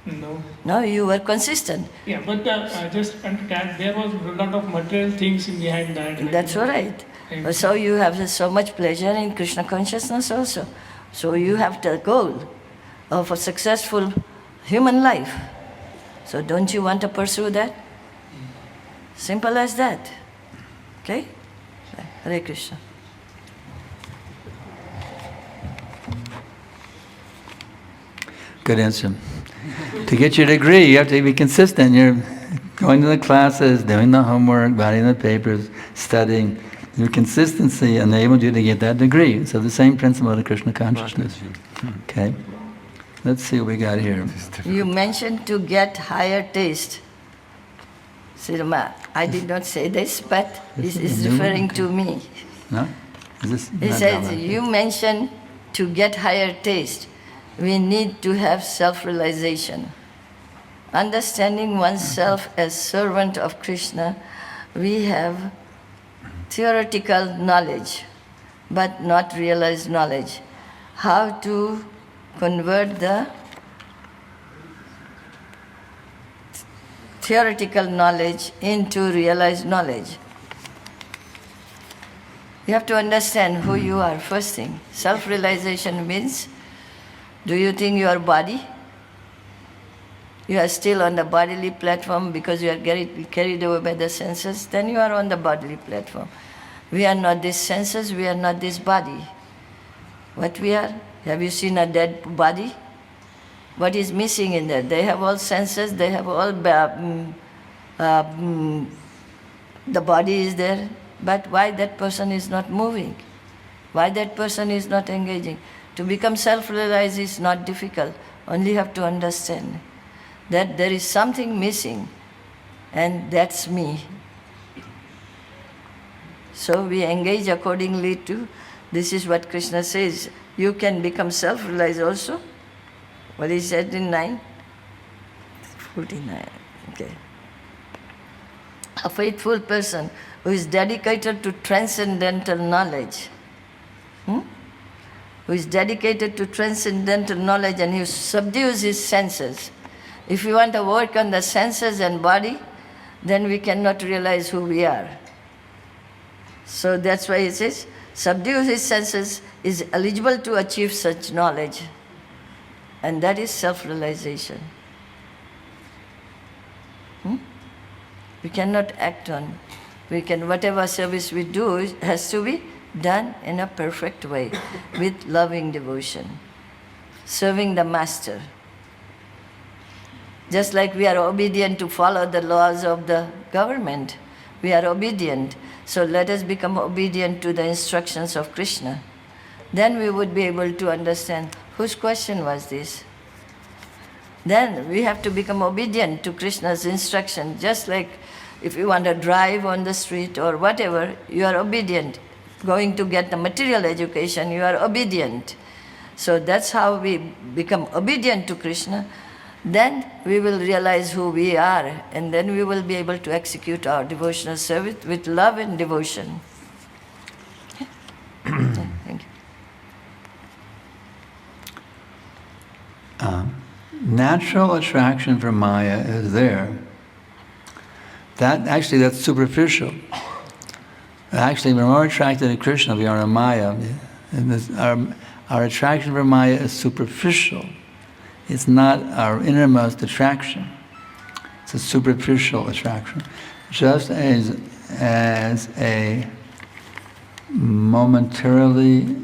No. No, you were consistent. Yeah, but just understand, there was a lot of material things behind that. That's all right. So you have so much pleasure in Krishna consciousness also. So you have the goal of a successful human life. So don't you want to pursue that? Simple as that. Okay? Hare Krishna. Good answer. To get your degree, you have to be consistent. You're going to the classes, doing the homework, writing the papers, studying. Your consistency enabled you to get that degree. So the same principle of Krishna consciousness. Okay. Let's see what we got here. You mentioned to get higher taste. Sirma, I did not say this, but this is referring to me. No? Is this? He says, you mentioned to get higher taste. We need to have self-realization. Understanding oneself as servant of Krishna, we have theoretical knowledge, but not realized knowledge. How to convert the theoretical knowledge into realized knowledge. You have to understand who you are, first thing. Self-realization means, do you think you are body? You are still on the bodily platform because you are carried away by the senses, then you are on the bodily platform. We are not these senses, we are not this body. What we are? Have you seen a dead body? What is missing in there? They have all senses, they have all, the body is there, but why that person is not moving? Why that person is not engaging? To become self-realized is not difficult, only have to understand that there is something missing, and that's me. So we engage accordingly to, this is what Krishna says, you can become self-realized also. What he said in 9:49, okay. A faithful person who is dedicated to transcendental knowledge, who is dedicated to transcendental knowledge and who subdues his senses. If we want to work on the senses and body, then we cannot realize who we are. So that's why he says, subdue his senses, is eligible to achieve such knowledge. And that is self-realization. We cannot act on. Whatever service we do has to be done in a perfect way, with loving devotion, serving the master. Just like we are obedient to follow the laws of the government, we are obedient. So let us become obedient to the instructions of Krishna. Then we would be able to understand whose question was this. Then we have to become obedient to Krishna's instruction. Just like if you want to drive on the street or whatever, you are obedient. Going to get the material education, you are obedient. So that's how we become obedient to Krishna. Then we will realize who we are, and then we will be able to execute our devotional service with love and devotion. Thank you. Natural attraction for Maya is there. That's superficial. Actually, we're more attracted to Krishna, we are in Maya. Our attraction for Maya is superficial. It's not our innermost attraction. It's a superficial attraction. Just as a momentarily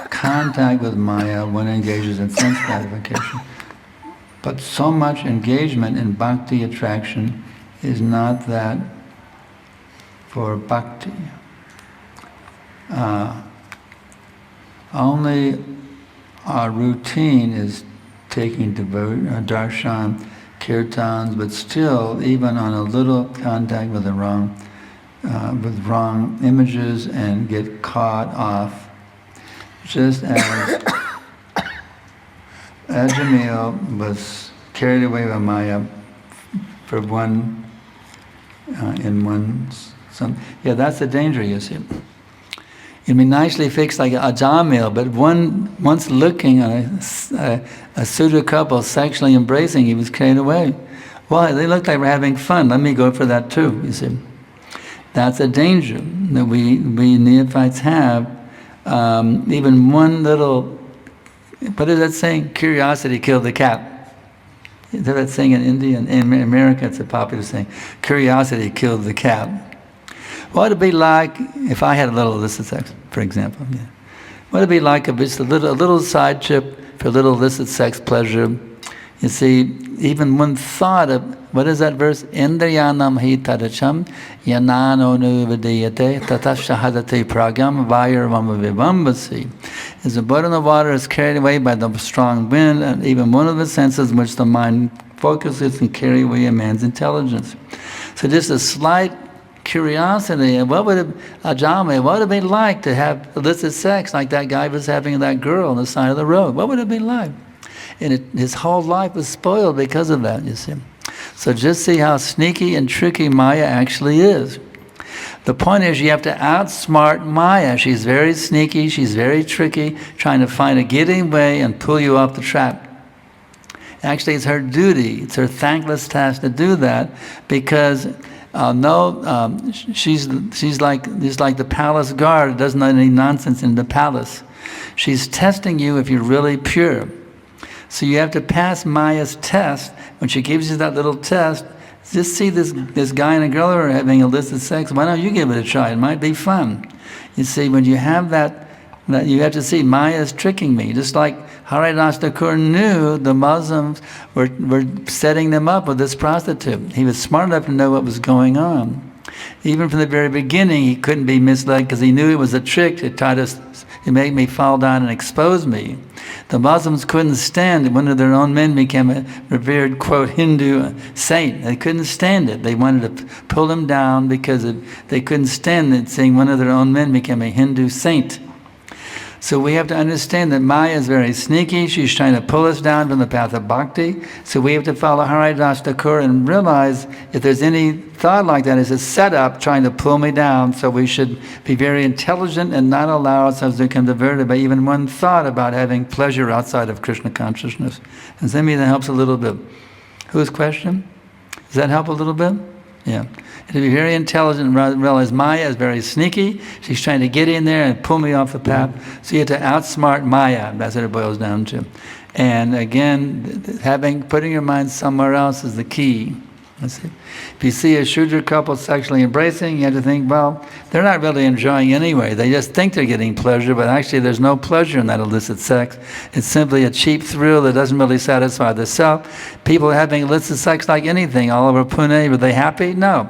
contact with Maya one engages in sense gratification. But so much engagement in bhakti attraction is not that for bhakti. Only our routine is taking darshan, kirtans, but still, even on a little contact with the wrong images and get caught off. Just as Jamil was carried away by Maya for that's the danger, you see. It'd be nicely fixed like a Jamil, but once looking at a Sudra couple sexually embracing, he was carried away. Why? They look like we're having fun. Let me go for that too, you see. That's a danger that we neophytes have. Even one little, what is that saying? Curiosity killed the cat. Is that saying in India? In America, it's a popular saying. Curiosity killed the cat. What would it be like if I had a little illicit sex, for example? Yeah. What would it be like if it's a little side trip for a little illicit sex pleasure? You see, even one thought of, what is that verse? Indriyanam hi tadacham yanano nuvadiyate tatashahadate pragyam vayarvam vivambasi. As the boat in the water is carried away by the strong wind, and even one of the senses in which the mind focuses can carry away a man's intelligence. So just a slight curiosity, what would it be like to have illicit sex like that guy was having with that girl on the side of the road? What would it be like? And his whole life was spoiled because of that, you see. So just see how sneaky and tricky Maya actually is. The point is you have to outsmart Maya. She's very sneaky, she's very tricky, trying to find a getting way and pull you off the trap. Actually, it's her duty, it's her thankless task to do that, because she's like the palace guard, doesn't let any nonsense in the palace. She's testing you if you're really pure. So you have to pass Maya's test. When she gives you that little test, just see this guy and a girl are having illicit sex. Why don't you give it a try? It might be fun. You see, when you have that you have to see Maya is tricking me. Just like Haridas Thakur knew the Muslims were setting them up with this prostitute. He was smart enough to know what was going on. Even from the very beginning, he couldn't be misled because he knew it was a trick to try to make me fall down and expose me. The Muslims couldn't stand it. One of their own men became a revered, quote, Hindu saint. They couldn't stand it. They wanted to pull him down because they couldn't stand it, seeing one of their own men became a Hindu saint. So we have to understand that Maya is very sneaky. She's trying to pull us down from the path of bhakti. So we have to follow Haridas Thakur and realize if there's any thought like that, it's a setup trying to pull me down. So we should be very intelligent and not allow ourselves to become diverted by even one thought about having pleasure outside of Krishna consciousness. And maybe that helps a little bit. Whose question? Does that help a little bit? Yeah. And to be very intelligent and realize Maya is very sneaky. She's trying to get in there and pull me off the path. So you have to outsmart Maya. That's what it boils down to. And again, putting your mind somewhere else is the key. If you see a Shudra couple sexually embracing, you have to think, well, they're not really enjoying anyway. They just think they're getting pleasure, but actually there's no pleasure in that illicit sex. It's simply a cheap thrill that doesn't really satisfy the self. People are having illicit sex like anything all over Pune. Are they happy? No.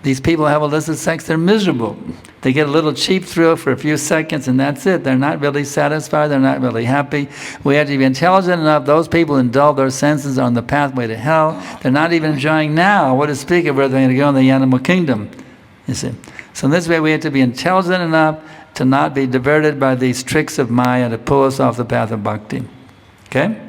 These people have illicit sex, they're miserable. They get a little cheap thrill for a few seconds and that's it. They're not really satisfied, they're not really happy. We have to be intelligent enough. Those people indulge their senses on the pathway to hell. They're not even enjoying now. What to speak of where they're going to go in the animal kingdom. You see. So in this way we have to be intelligent enough to not be diverted by these tricks of Maya to pull us off the path of bhakti. Okay?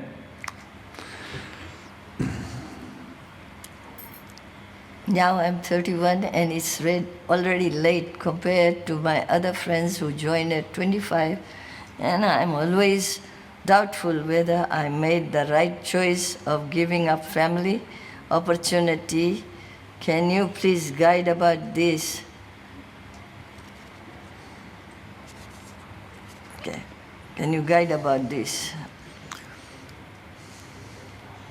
Now I'm 31 and it's already late compared to my other friends who joined at 25, and I'm always doubtful whether I made the right choice of giving up family opportunity. Can you please guide about this? Okay. Can you guide about this?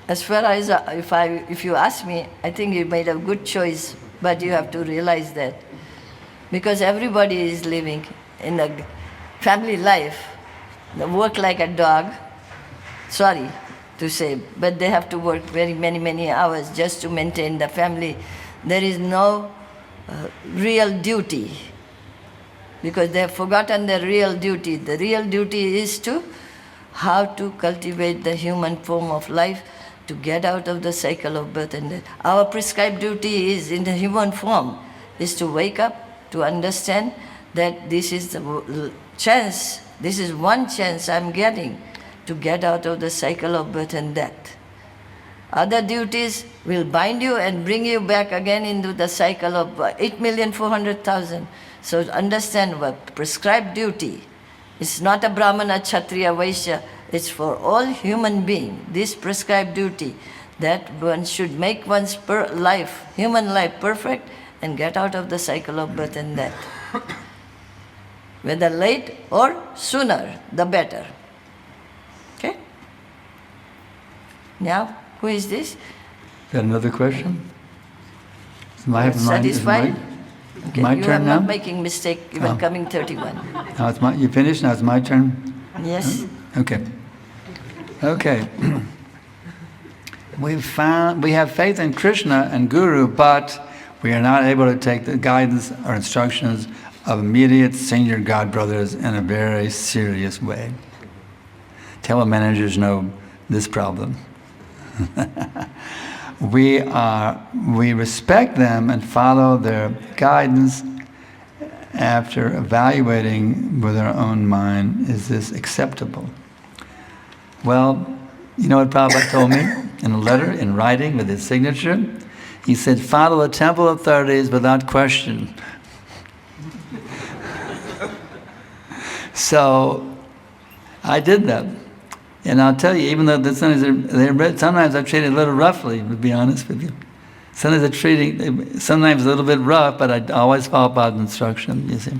As far as if you ask me, I think you made a good choice, but you have to realize that because everybody is living in a family life, they work like a dog. Sorry to say, but they have to work very many hours just to maintain the family. There is no real duty because they have forgotten their real duty. The real duty is how to cultivate the human form of life, to get out of the cycle of birth and death. Our prescribed duty is in the human form, is to wake up, to understand that this is the chance, this is one chance I'm getting to get out of the cycle of birth and death. Other duties will bind you and bring you back again into the cycle of 8,400,000. So understand what prescribed duty. It's not a Brahmana, Kshatriya, Vaishya. It's for all human beings, this prescribed duty, that one should make one's human life perfect and get out of the cycle of birth and death. Whether late or sooner, the better. Okay? Now, who is this? Got another question? Satisfied? Okay. My turn now? You are not making mistake even coming 31. Now you finished? Now it's my turn? Yes. Okay. Okay. We have faith in Krishna and Guru, but we are not able to take the guidance or instructions of immediate senior God brothers in a very serious way. Telemanagers know this problem. We respect them and follow their guidance after evaluating with our own mind, is this acceptable? Well, you know what Prabhupada told me in a letter, in writing, with his signature? He said, follow the temple authorities without question. So, I did that. And I'll tell you, even though sometimes I'm treated a little roughly, to be honest with you. Sometimes the treating, sometimes a little bit rough, but I always follow Prabhupada's instruction, you see.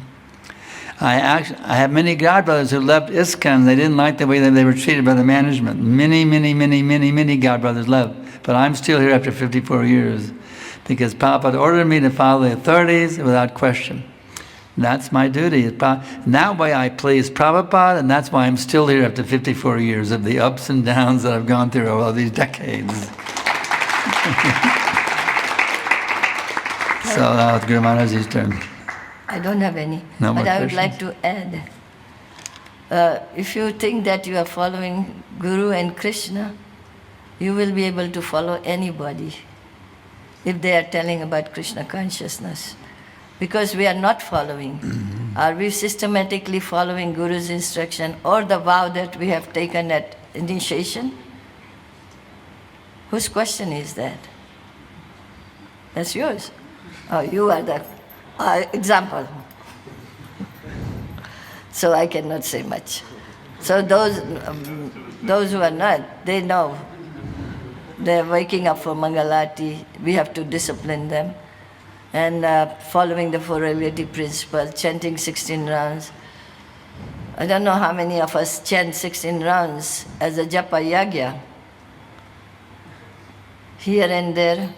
I have many godbrothers who left ISKCON. They didn't like the way that they were treated by the management. Many godbrothers left. But I'm still here after 54 years because Prabhupada ordered me to follow the authorities without question. That's my duty. And that way I please Prabhupada, and that's why I'm still here after 54 years of the ups and downs that I've gone through over all these decades. So now it's Guru Maharaji's turn. I don't have any, No more but I would questions? like to add. If you think that you are following Guru and Krishna, you will be able to follow anybody if they are telling about Krishna consciousness. Because we are not following. Are we systematically following Guru's instruction or the vow that we have taken at initiation? Whose question is that? That's yours. Oh, you are the example. So I cannot say much. So those who are not, they know. They're waking up for Mangalati. We have to discipline them. And following the four relative principle, chanting 16 rounds. I don't know how many of us chant 16 rounds as a japa yagya. Here and there.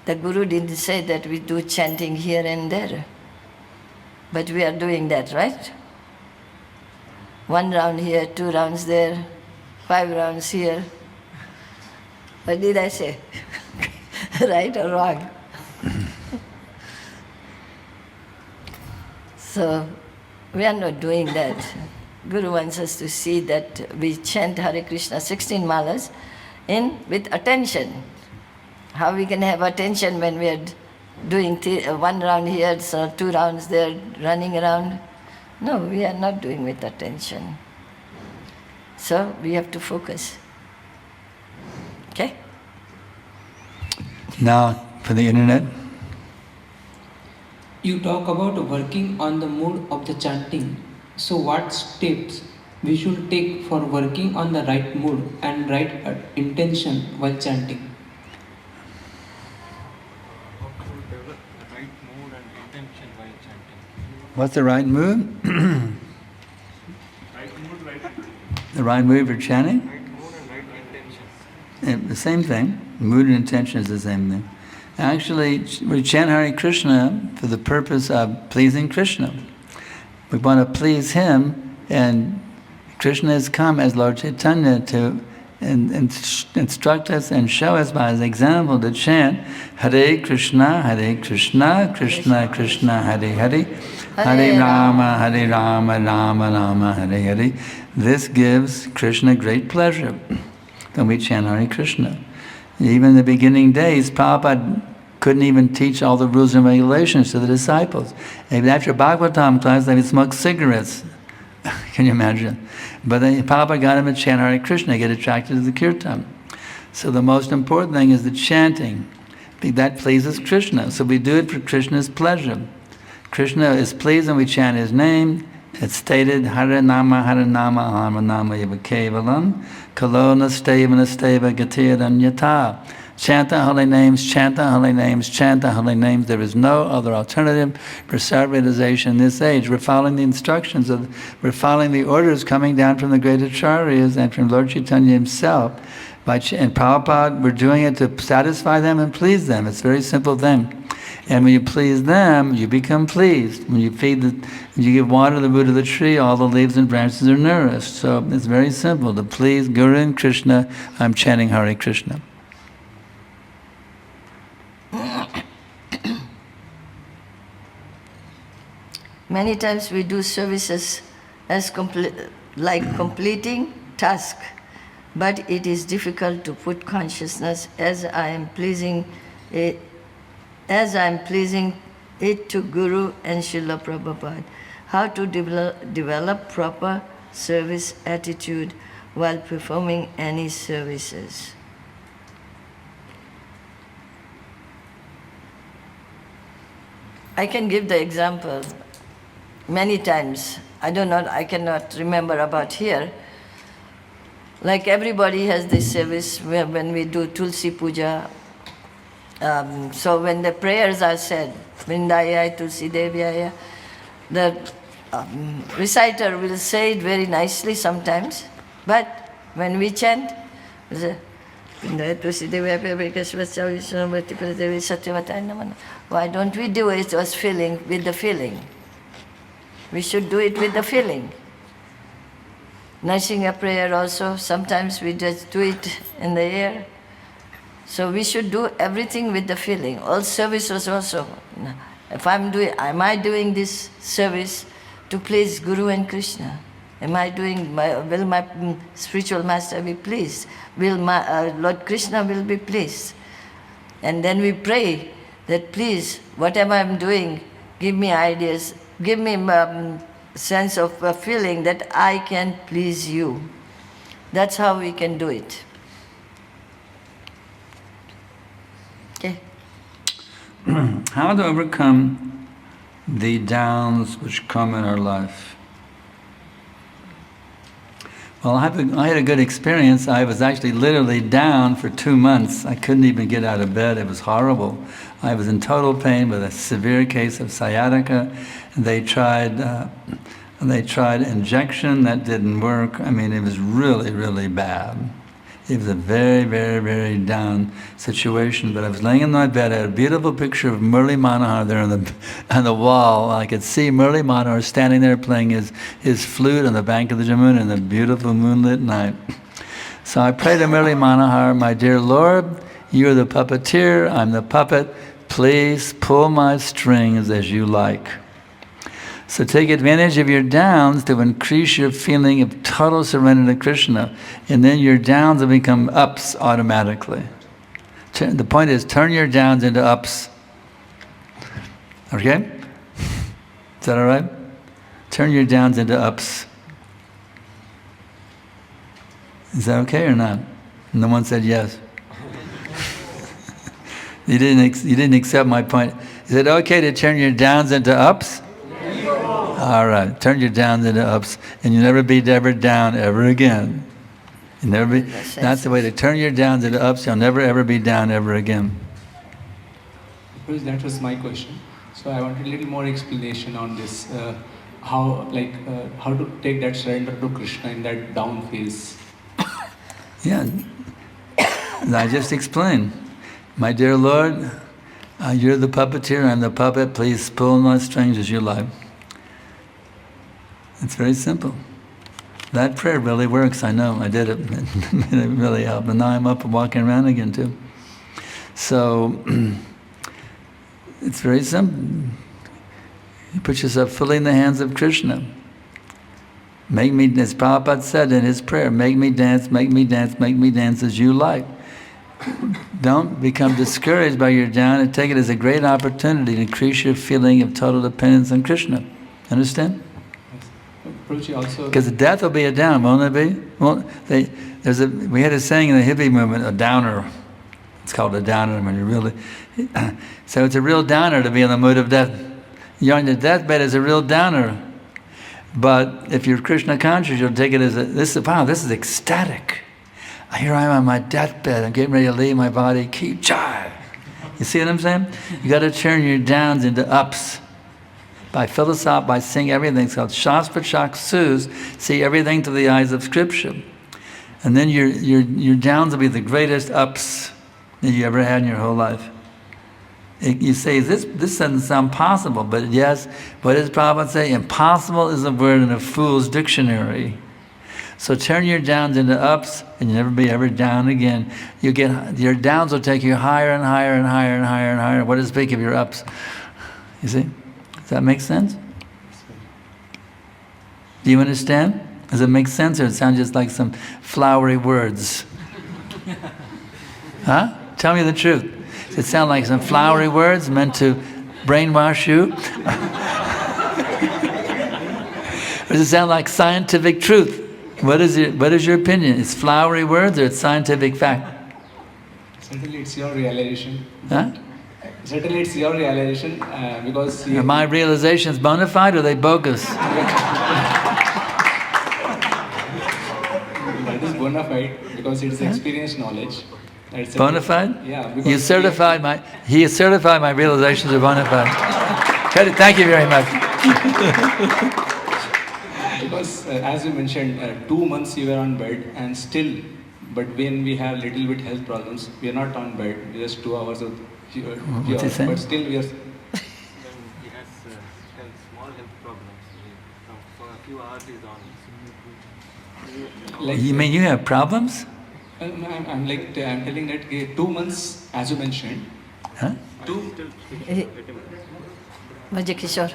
The Guru didn't say that we do chanting here and there. But we are doing that, right? 1 round here, 2 rounds there, 5 rounds here. What did I say? Right or wrong? So we are not doing that. Guru wants us to see that we chant Hare Krishna 16 malas with attention. How we can have attention when we are doing 1 round here, so 2 rounds there, running around? No, we are not doing with attention. So we have to focus. Okay? Now, for the internet. You talk about working on the mood of the chanting. So what steps we should take for working on the right mood and right intention while chanting? What's the right mood? The right mood for chanting? The same thing. Mood and intention is the same thing. Actually, we chant Hare Krishna for the purpose of pleasing Krishna. We want to please Him, and Krishna has come as Lord Chaitanya to instruct us and show us by His example to chant Hare Krishna, Krishna Krishna, Hare Hare, Hare Rama, Rama Rama, Hare Hare. This gives Krishna great pleasure when we chant Hare Krishna. Even in the beginning days, Prabhupada couldn't even teach all the rules and regulations to the disciples. And after Bhagavatam class, they would smoke cigarettes. Can you imagine? But then Prabhupada got him to chant Hare Krishna, get attracted to the kirtan. So the most important thing is the chanting. That pleases Krishna. So we do it for Krishna's pleasure. Krishna is pleased when we chant His name. It's stated, Hare Nama, Hare Nama, Hare Nama Yava Kevalam, Kalona Steva Steva Gatiranyata. Chant the holy names, chant the holy names, chant the holy names. There is no other alternative for self-realization in this age. We're following the instructions, we're following the orders coming down from the great acharyas and from Lord Chaitanya Himself. And Prabhupada, we're doing it to satisfy them and please them. It's a very simple thing. And when you please them, you become pleased. When you you give water to the root of the tree, all the leaves and branches are nourished. So it's very simple. To please Guru and Krishna, I'm chanting Hare Krishna. Many times we do services as completing task, but it is difficult to put consciousness as I am pleasing it to Guru and Srila Prabhupada. How to develop proper service attitude while performing any services. I can give the example many times. I cannot remember about here. Like everybody has this service where when we do Tulsi Puja So when the prayers are said, Vrindaya Tulsi Devyaya, the reciter will say it very nicely sometimes, but when we chant, why don't we do it with the feeling? We should do it with the feeling. Nursing a prayer also, sometimes we just do it in the air. So we should do everything with the feeling. All services also. If am I doing this service to please Guru and Krishna? Am I doing, will my spiritual master be pleased? Will my Lord Krishna will be pleased? And then we pray that please, whatever I'm doing, give me ideas, give me sense of feeling that I can please you. That's how we can do it. Okay. How to overcome the downs which come in our life? Well, I had a good experience. I was actually literally down for 2 months. I couldn't even get out of bed. It was horrible. I was in total pain with a severe case of sciatica. They tried injection. That didn't work. I mean, it was really, really bad. It was a very, very, very down situation. But I was laying in my bed. I had a beautiful picture of Murli Manohar there on the wall. I could see Murli Manohar standing there playing his flute on the bank of the Jamuna in the beautiful moonlit night. So I prayed to Murli Manohar, my dear Lord, you're the puppeteer, I'm the puppet. Please pull my strings as you like. So take advantage of your downs to increase your feeling of total surrender to Krishna, and then your downs will become ups automatically. The point is, turn your downs into ups. Okay? Is that all right? Turn your downs into ups. Is that okay or not? No one said yes. You didn't accept my point. Is it okay to turn your downs into ups? All right, turn your downs into ups, and you'll never be ever down ever again. You'll never be. That's the way to turn your downs into ups. You'll never ever be down ever again. Because that was my question. So I wanted a little more explanation on this. How to take that surrender to Krishna in that down phase. Yeah, I just explained. My dear Lord, you're the puppeteer. I'm the puppet. Please pull my strings as you like. It's very simple. That prayer really works, I know. I did it. It really helped. And now I'm up and walking around again too. So, it's very simple. You put yourself fully in the hands of Krishna. Make me, as Prabhupada said in his prayer, make me dance, make me dance, make me dance as you like. Don't become discouraged by your down and take it as a great opportunity to increase your feeling of total dependence on Krishna. Understand? Because death will be a down, won't it be? We had a saying in the hippie movement, a downer. It's called a downer when you really... So it's a real downer to be in the mood of death. You're on your deathbed as a real downer. But if you're Krishna conscious, you'll take it as this is ecstatic. Here I am on my deathbed. I'm getting ready to leave my body. Keep chai. You see what I'm saying? You got to turn your downs into ups. By philosophy, by seeing everything. It's called Shastra Chaksus, see everything through the eyes of Scripture. And then your downs will be the greatest ups that you ever had in your whole life. You say, this doesn't sound possible, but yes, what does Prabhupada say? Impossible is a word in a fool's dictionary. So turn your downs into ups, and you'll never be ever down again. Your downs will take you higher and higher and higher and higher and higher. What to speak of your ups? You see? Does that make sense? Do you understand? Does it make sense, or it sounds just like some flowery words? Huh? Tell me the truth. Does it sound like some flowery words meant to brainwash you? Or does it sound like scientific truth? What is your opinion? It's flowery words or it's scientific fact? Certainly it's your realization. Huh? Certainly it's your realization because... Are my realizations bona fide or are they bogus? That is bona fide because it's experienced knowledge. It's Bona fide? Yeah. He Because certified my realizations are bona fide. Thank you very much. Because as you mentioned, 2 months you were on bed and still, but when we have little bit health problems, we are not on bed, just 2 hours of cure, What's he saying? but still we are. When he has small health problems, for a few hours he's on. Like, You mean you have problems? I'm telling that 2 months, as you mentioned, Huh? Bhaja Kishore.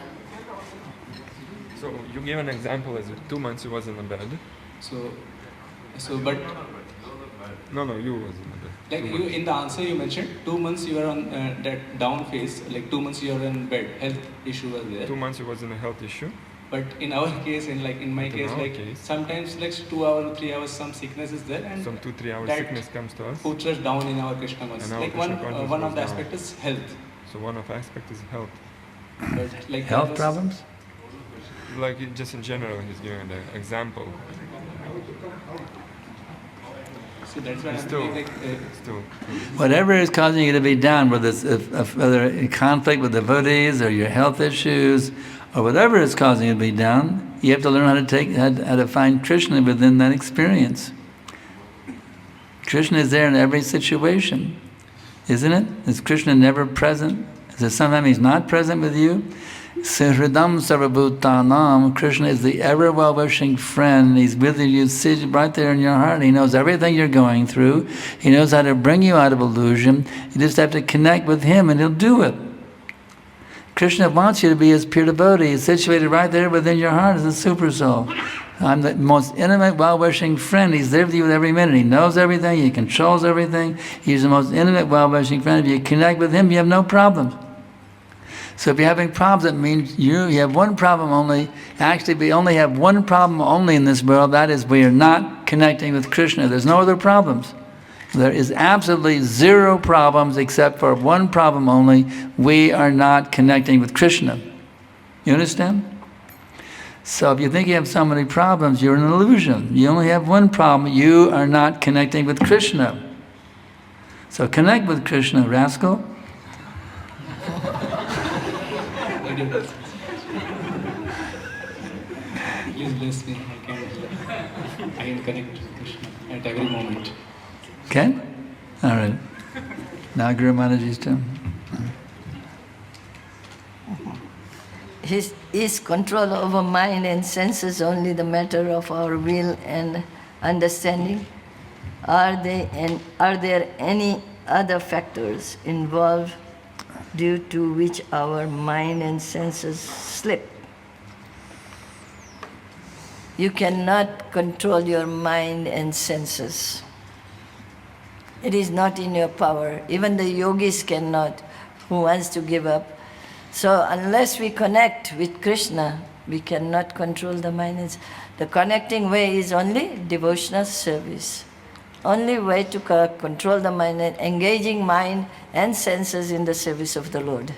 So you gave an example as 2 months you was in the bed. so but No, you was in the bed. like you in the answer you mentioned 2 months you were on that down phase, like 2 months you were in bed, health issue was there. 2 months you was in a health issue. But in our case, in my case, our like case. sometimes like 2 hours or 3 hours, some sickness is there, and Some 2-3 hours that sickness comes to us. puts us down in our Krishna consciousness. And our Like Krishna consciousness one of the goes down. aspects is health. So one of aspect is health. But like Health that was- problems? Like just in general, he's giving the example. So that's why I'm Still, saying like still. Whatever is causing you to be down, whether it's whether in conflict with devotees or your health issues, or whatever is causing you to be down, you have to learn how to find Krishna within that experience. Krishna is there in every situation, isn't it? Is Krishna never present? Is there sometimes he's not present with you? Sahridam Sarvabhutanam, Krishna is the ever well-wishing friend. He's with you, sits right there in your heart. He knows everything you're going through. He knows how to bring you out of illusion. You just have to connect with him and he'll do it. Krishna wants you to be his pure devotee. He's situated right there within your heart as a super soul. I'm the most intimate, well-wishing friend. He's there with you every minute. He knows everything. He controls everything. He's the most intimate, well-wishing friend. If you connect with him, you have no problems. So if you're having problems, it means you have one problem only. Actually, we only have one problem only in this world. That is, we are not connecting with Krishna. There's no other problems. There is absolutely zero problems except for one problem only. We are not connecting with Krishna. You understand? So if you think you have so many problems, you're in an illusion. You only have one problem. You are not connecting with Krishna. So connect with Krishna, rascal. please bless me. I can connect with Krishna at every moment. Okay? All right. Now Guru Mataji's turn. Is control over mind and senses only the matter of our will and understanding? Are there any other factors involved due to which our mind and senses slip? You cannot control your mind and senses. It is not in your power. Even the yogis cannot, who wants to give up. So unless we connect with Krishna, we cannot control the mind. The connecting way is only devotional service. Only way to control the mind and engaging mind and senses in the service of the Lord.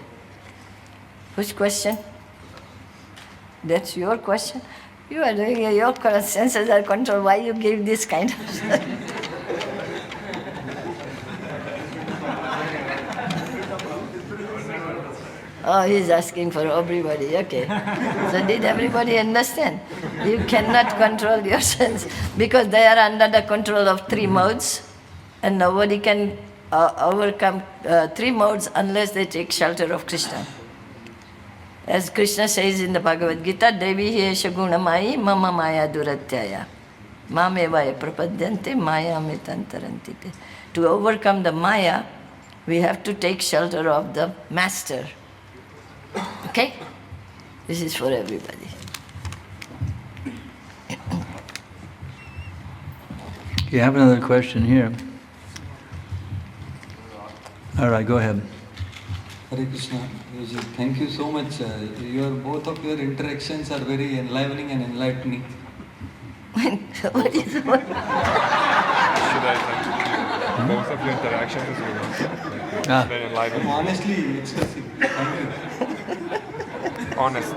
Which question? That's your question? You are doing your senses are controlled. Why you give this kind of Oh, he's asking for everybody, okay. So did everybody understand? You cannot control your sense because they are under the control of 3 modes and nobody can overcome 3 modes unless they take shelter of Krishna. As Krishna says in the Bhagavad Gita, Devi Yesha Gunamayi Mama Maya Duratyaya Mamevaya Prapadyante Maya Mitantaranti. To overcome the Maya, we have to take shelter of the Master. Okay? This is for everybody. You have another question here. All right, go ahead. Hare Krishna. Guruji, thank you so much. Both of your interactions are very enlivening and enlightening. What is what? Should I thank you? Both of your interactions with Ah. very enlivening. Honestly, expressive. Thank you. Honest.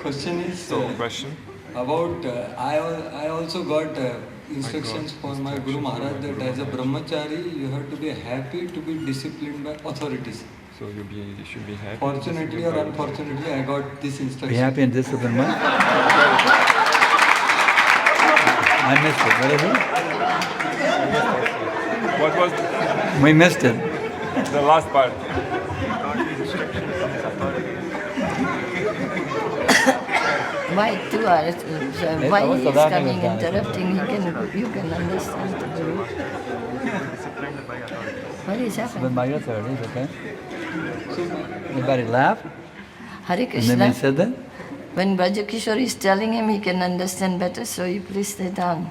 Question is So question? about I also got instructions for my Guru Maharaj that as a Brahmachari, you have to be happy to be disciplined by authorities. So you should be happy. Fortunately or unfortunately, I got this instruction. Be happy and disciplined. What? I missed it. What is it? What was We missed it. the last part? Why 2 hours? Why he is coming interrupting? You can understand the Guru. What is But happening? by your authorities, okay? Anybody laugh? Hare And then Krishna. he said that? When Brajakishore is telling him, he can understand better, so you please stay down.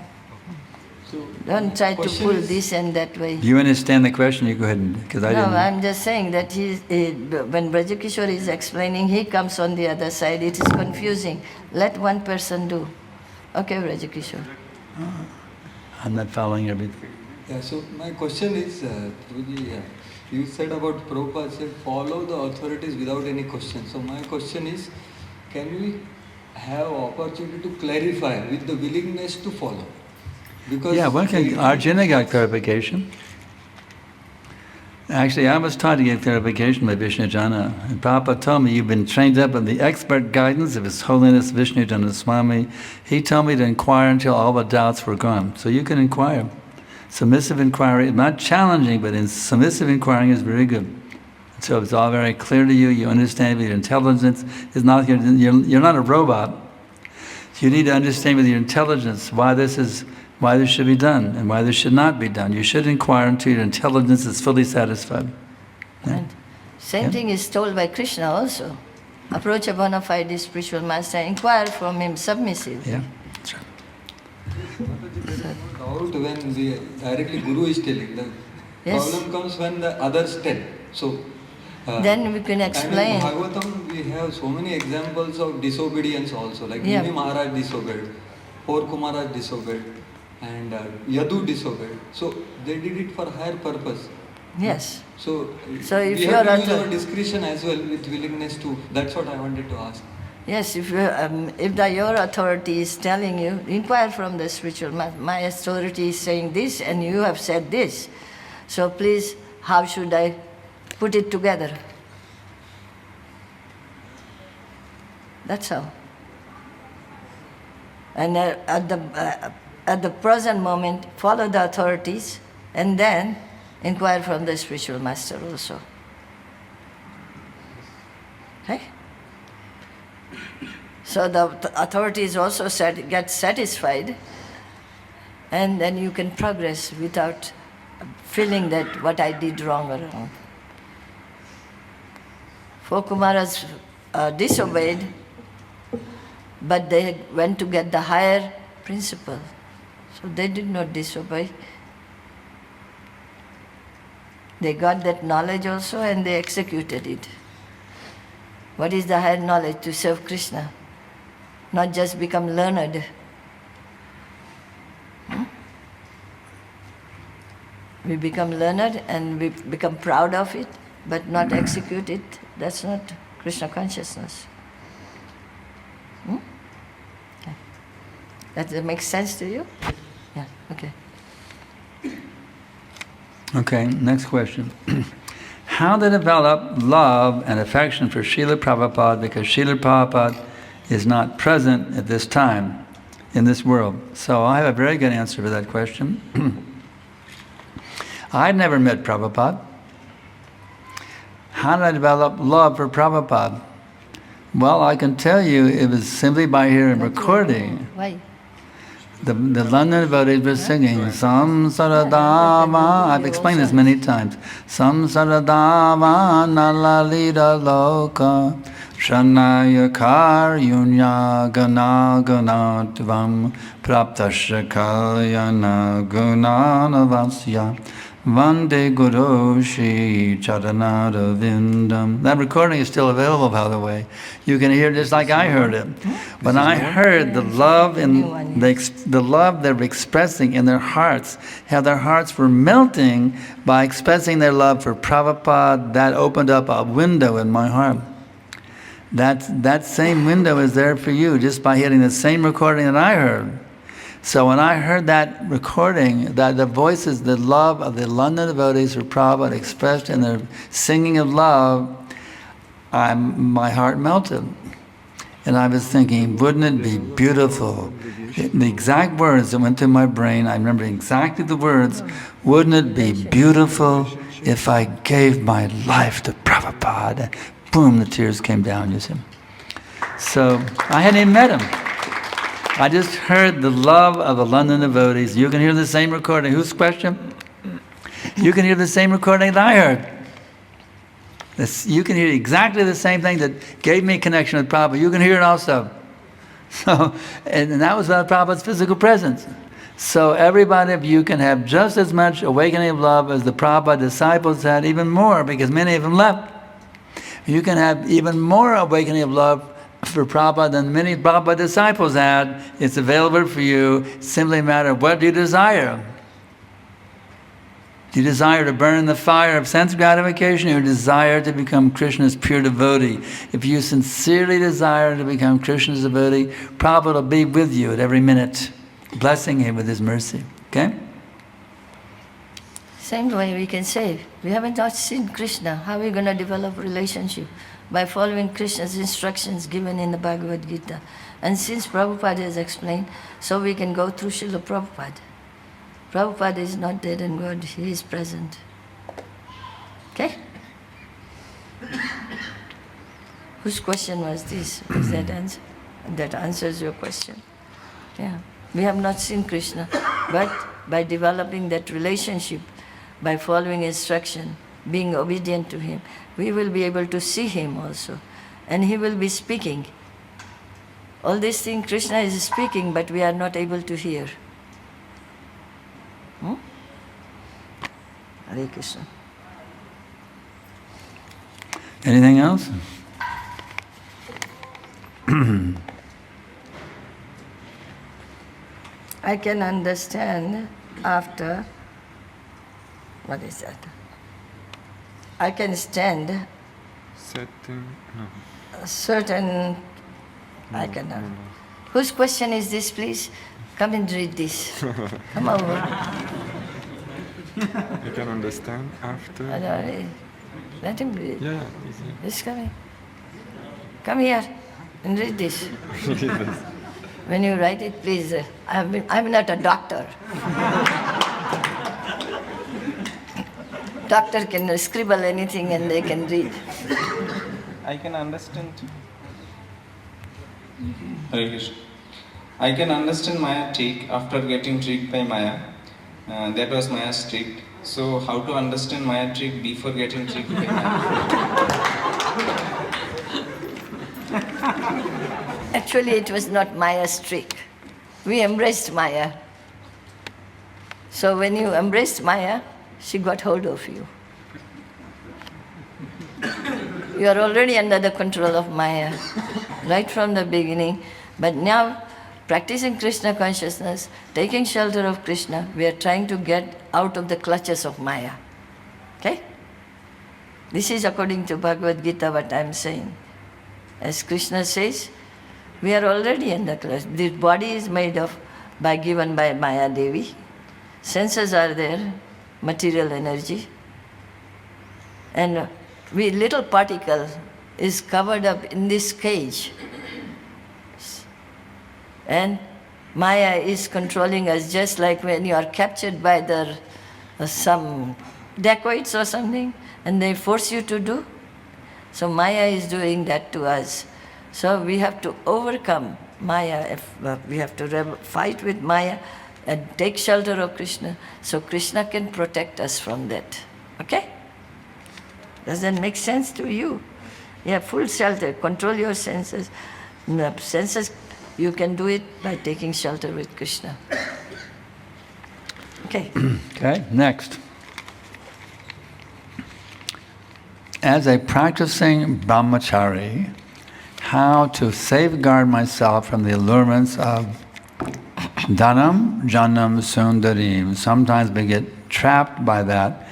So, Don't try to question pull is- this and that way. Do you understand the question? You go ahead, because I No, didn't. I'm just saying that when Brajakishore is explaining, he comes on the other side. It is confusing. Let one person do. Okay, Brajakishore. I'm not following everything. yeah, so my question is, Prabhuji, you said about Prabhupada said follow the authorities without any question. So my question is, can we have opportunity to clarify with the willingness to follow? Because Yeah, one can. Arjuna got clarification. Actually, I was taught to get clarification by Vishnujana. And Prabhupada told me, you've been trained up in the expert guidance of His Holiness Vishnujana Swami. He told me to inquire until all the doubts were gone. So you can inquire. Submissive inquiry, not challenging, but in submissive inquiring is very good. So it's all very clear to you, you understand with your intelligence. It's not, you're not a robot. You need to understand with your intelligence why this should be done and why this should not be done. You should inquire until your intelligence is fully satisfied. Yeah. And same Yeah. thing is told by Krishna also. Approach a bona fide spiritual master, inquire from him submissively. Yeah, that's right. Doubt when the directly Guru is telling, the Yes. problem comes when the others tell. So Then we can and explain. in Bhagavatam we have so many examples of disobedience also, like Yeah. Nimi Maharaj disobeyed, Porku Maharaj disobeyed, and Yadu disobeyed. So they did it for higher purpose. Yes. So, So if we you have are to use at a- our discretion as well with willingness to. That's what I wanted to ask. Yes, if your authority is telling you, inquire from the spiritual master. My authority is saying this and you have said this. So please, how should I put it together? That's how. And at the present moment, follow the authorities and then inquire from the spiritual master also. Okay? So the authorities also get satisfied, and then you can progress without feeling that what I did wrong or wrong. Four Kumaras disobeyed, but they went to get the higher principle. So they did not disobey. They got that knowledge also and they executed it. What is the higher knowledge? To serve Krishna. Not just become learned. We become learned and we become proud of it, but not execute it. That's not Krishna consciousness. Okay. That makes sense to you? Yeah, okay. Okay, next question. How to develop love and affection for Srila Prabhupada, because Srila Prabhupada is not present at this time in this world. So I have a very good answer for that question. I'd never met Prabhupada. How did I develop love for Prabhupada? Well, I can tell you it was simply by hearing recording. Why? The London devotees were singing Samsaradava. I've explained this many times. Samsaradava nalalita loka Shanaya karunya gana ganatvam praptasya kalyana gunanavasya Vande Guru Shri Charanara Vindam. That recording is still available, by the way. You can hear it just like I heard it. When I heard the love and the love they're expressing in their hearts, how their hearts were melting by expressing their love for Prabhupada, that opened up a window in my heart. That same window is there for you just by hearing the same recording that I heard. So when I heard that recording, that the voices, the love of the London devotees who Prabhupada expressed in their singing of love, my heart melted. And I was thinking, wouldn't it be beautiful? The exact words that went through my brain, I remember exactly the words, wouldn't it be beautiful if I gave my life to Prabhupada? Boom, the tears came down, you see. So I hadn't even met him. I just heard the love of the London devotees. You can hear the same recording. Whose question? You can hear the same recording that I heard. You can hear exactly the same thing that gave me a connection with Prabhupada. You can hear it also. So, and that was about Prabhupada's physical presence. So everybody of you can have just as much awakening of love as the Prabhupada disciples had, even more, because many of them left. You can have even more awakening of love for Prabhupada than many Prabhupada disciples had. It's available for you. It's simply a matter of what do you desire. Do you desire to burn in the fire of sense gratification, or desire to become Krishna's pure devotee? If you sincerely desire to become Krishna's devotee, Prabhupada will be with you at every minute, blessing him with his mercy. Okay? Same way we can say, we haven't not seen Krishna. How are we going to develop relationship? By following Krishna's instructions given in the Bhagavad Gita. And since Prabhupada has explained, so we can go through Srila Prabhupada. Prabhupada is not dead and God, he is present. Okay? Whose question was this? Was that answer? That answers your question. Yeah. We have not seen Krishna, but by developing that relationship, by following instruction, being obedient to him, we will be able to see him also. And he will be speaking. All these things Krishna is speaking, but we are not able to hear. Hare Krishna. Anything else? I can understand after, what is that? I can stand certain, I cannot. Whose question is this, please? Come and read this. Come over. You can understand after. Let him read. Yeah. He's coming. Come here and read this. When you write it, please. I'm not a doctor. Doctor can scribble anything and they can read. I can understand. Hare Krishna. I can understand Maya trick after getting tricked by Maya. That was Maya's trick. So how to understand Maya trick before getting tricked by Maya? Actually, it was not Maya's trick. We embraced Maya. So when you embraced Maya, she got hold of you. You are already under the control of Maya, right from the beginning. But now, practicing Krishna consciousness, taking shelter of Krishna, we are trying to get out of the clutches of Maya. Okay? This is according to Bhagavad Gita what I am saying. As Krishna says, we are already in the clutch. This body is made of, given by Maya Devi. Senses are there, material energy. And little particle is covered up in this cage. And Maya is controlling us, just like when you are captured by some dacoits or something, and they force you to do. So Maya is doing that to us. So we have to overcome Maya. We have to fight with Maya and take shelter of Krishna, so Krishna can protect us from that. Okay? Does that make sense to you? You have full shelter. Control your senses. Senses, you can do it by taking shelter with Krishna. Okay. Okay, next. As a practicing Brahmachari, how to safeguard myself from the allurements of Dhanam, Janam, Sundarim. Sometimes we get trapped by that,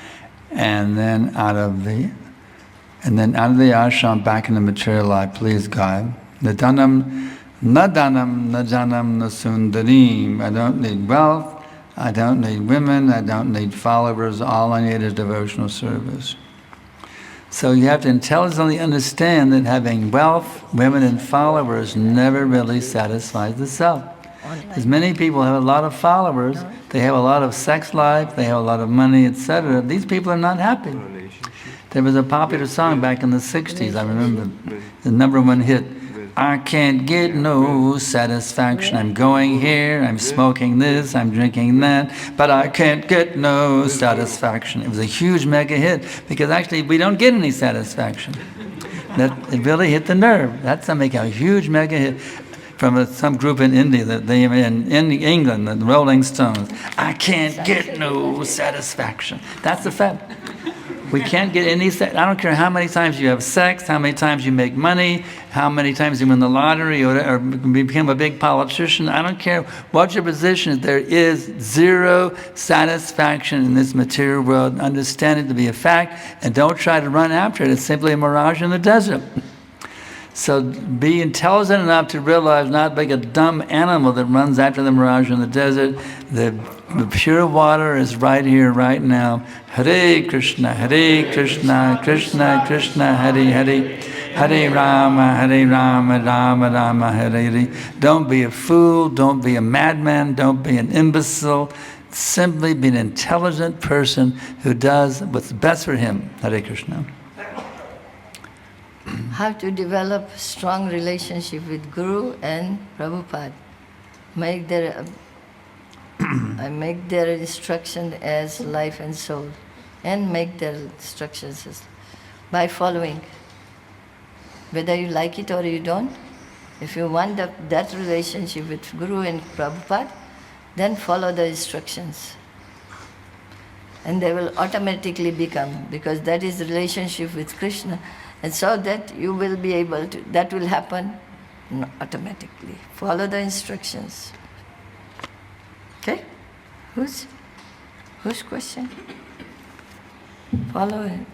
and then out of the ashram back in the material life, please God. The Dhanam, Na dhanam, na janam, na sundarim. I don't need wealth, I don't need women, I don't need followers, all I need is devotional service. So you have to intelligently understand that having wealth, women and followers never really satisfies the self. Because many people have a lot of followers, they have a lot of sex life, they have a lot of money, etc. These people are not happy. There was a popular song back in the 60s, I remember, the #1 hit. I can't get no satisfaction. I'm going here, I'm smoking this, I'm drinking that, but I can't get no satisfaction. It was a huge mega hit because actually we don't get any satisfaction. That it really hit the nerve. That's making a huge mega hit from some group in India, that they in England, the Rolling Stones. I can't get no satisfaction. That's the fact. We can't get any sex. I don't care how many times you have sex, how many times you make money, how many times you win the lottery or become a big politician. I don't care what your position is. There is zero satisfaction in this material world. Understand it to be a fact and don't try to run after it. It's simply a mirage in the desert. So be intelligent enough to realize, not like a dumb animal that runs after the mirage in the desert. The pure water is right here, right now. Hare Krishna, Krishna Krishna, Hare Hare, Hare Rama, Rama Rama, Hare Hare. Don't be a fool, don't be a madman, don't be an imbecile. Simply be an intelligent person who does what's best for him. Hare Krishna. How to develop strong relationship with Guru and Prabhupada. Make their instruction as life and soul, and make their instructions by following. Whether you like it or you don't, if you want that relationship with Guru and Prabhupada, then follow the instructions. And they will automatically become, because that is the relationship with Krishna. And so that you will be able to, that will happen automatically. Follow the instructions. Okay? Whose question? Follow it.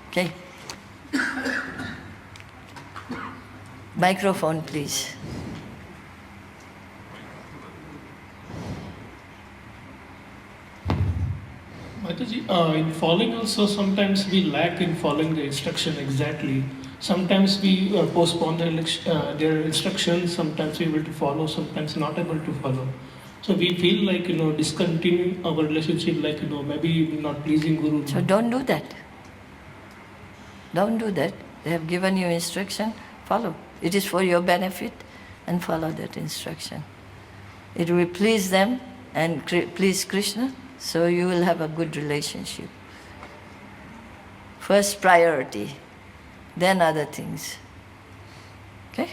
Okay. Microphone, please. Mataji, in following also, sometimes we lack in following the instruction exactly. Sometimes we postpone their instructions, sometimes we able to follow, sometimes not able to follow. So we feel like, discontinuing our relationship, like, maybe not pleasing Guru. So don't do that. Don't do that. They have given you instruction, follow. It is for your benefit, and follow that instruction. It will please them and please Krishna, so you will have a good relationship. First priority, then other things. Okay?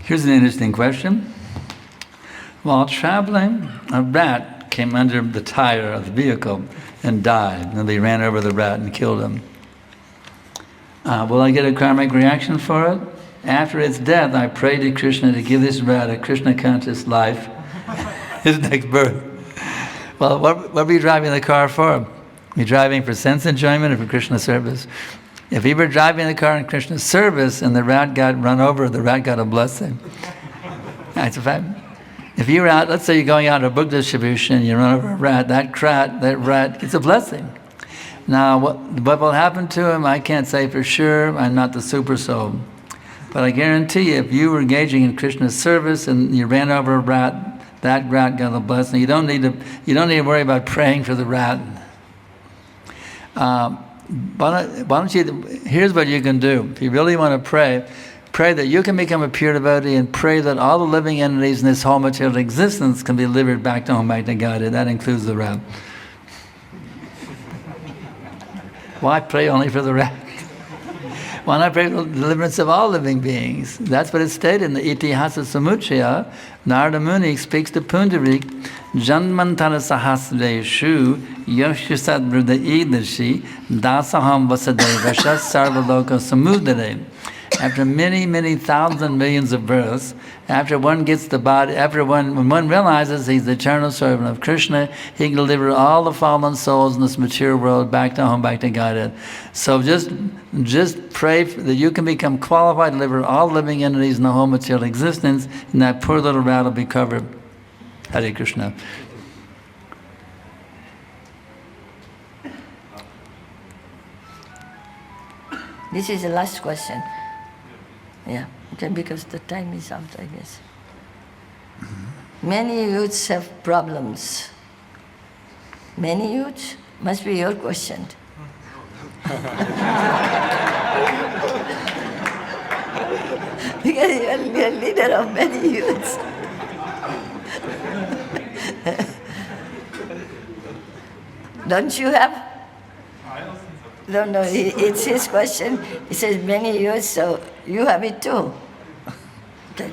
Here's an interesting question. While traveling, a rat came under the tire of the vehicle and died. And they ran over the rat and killed him. Will I get a karmic reaction for it? After its death, I pray to Krishna to give this rat a Krishna-conscious life, his next birth. Well, what were you driving the car for? Are you driving for sense enjoyment or for Krishna service? If you were driving the car in Krishna's service and the rat got run over, the rat got a blessing. That's a fact. If you were out, let's say you're going out to a book distribution, you run over a rat, that rat gets a blessing. Now, what will happen to him, I can't say for sure. I'm not the super soul. But I guarantee you, if you were engaging in Krishna's service and you ran over a rat, that rat got a blessing. You don't need to worry about praying for the rat. Why don't you? Here's what you can do. If you really want to pray that you can become a pure devotee, and pray that all the living entities in this whole material existence can be delivered back to Almighty God. And that includes the rat. Why pray only for the rat? Why not pray for the deliverance of all living beings? That's what it stated in the Itihasa Samuchaya. Narada Muni speaks to Pundarik, Janmantara Sahasreshu Yoshusad Vrida Idashi Dasaham Vasadevasha Sarvaloka Samudare. after many, many thousand millions of births, after one gets the body, when one realizes he's the eternal servant of Krishna, he can deliver all the fallen souls in this material world back to home, back to Godhead. So just pray that you can become qualified to deliver all living entities in the whole material existence, and that poor little rat will be covered. Hare Krishna. This is the last question. Yeah, okay, because the time is out, I guess. Many youths have problems. Many youths? Must be your question. Because you are a leader of many youths. Don't you have? No, it's his question. He says many years, so you have it too. Okay.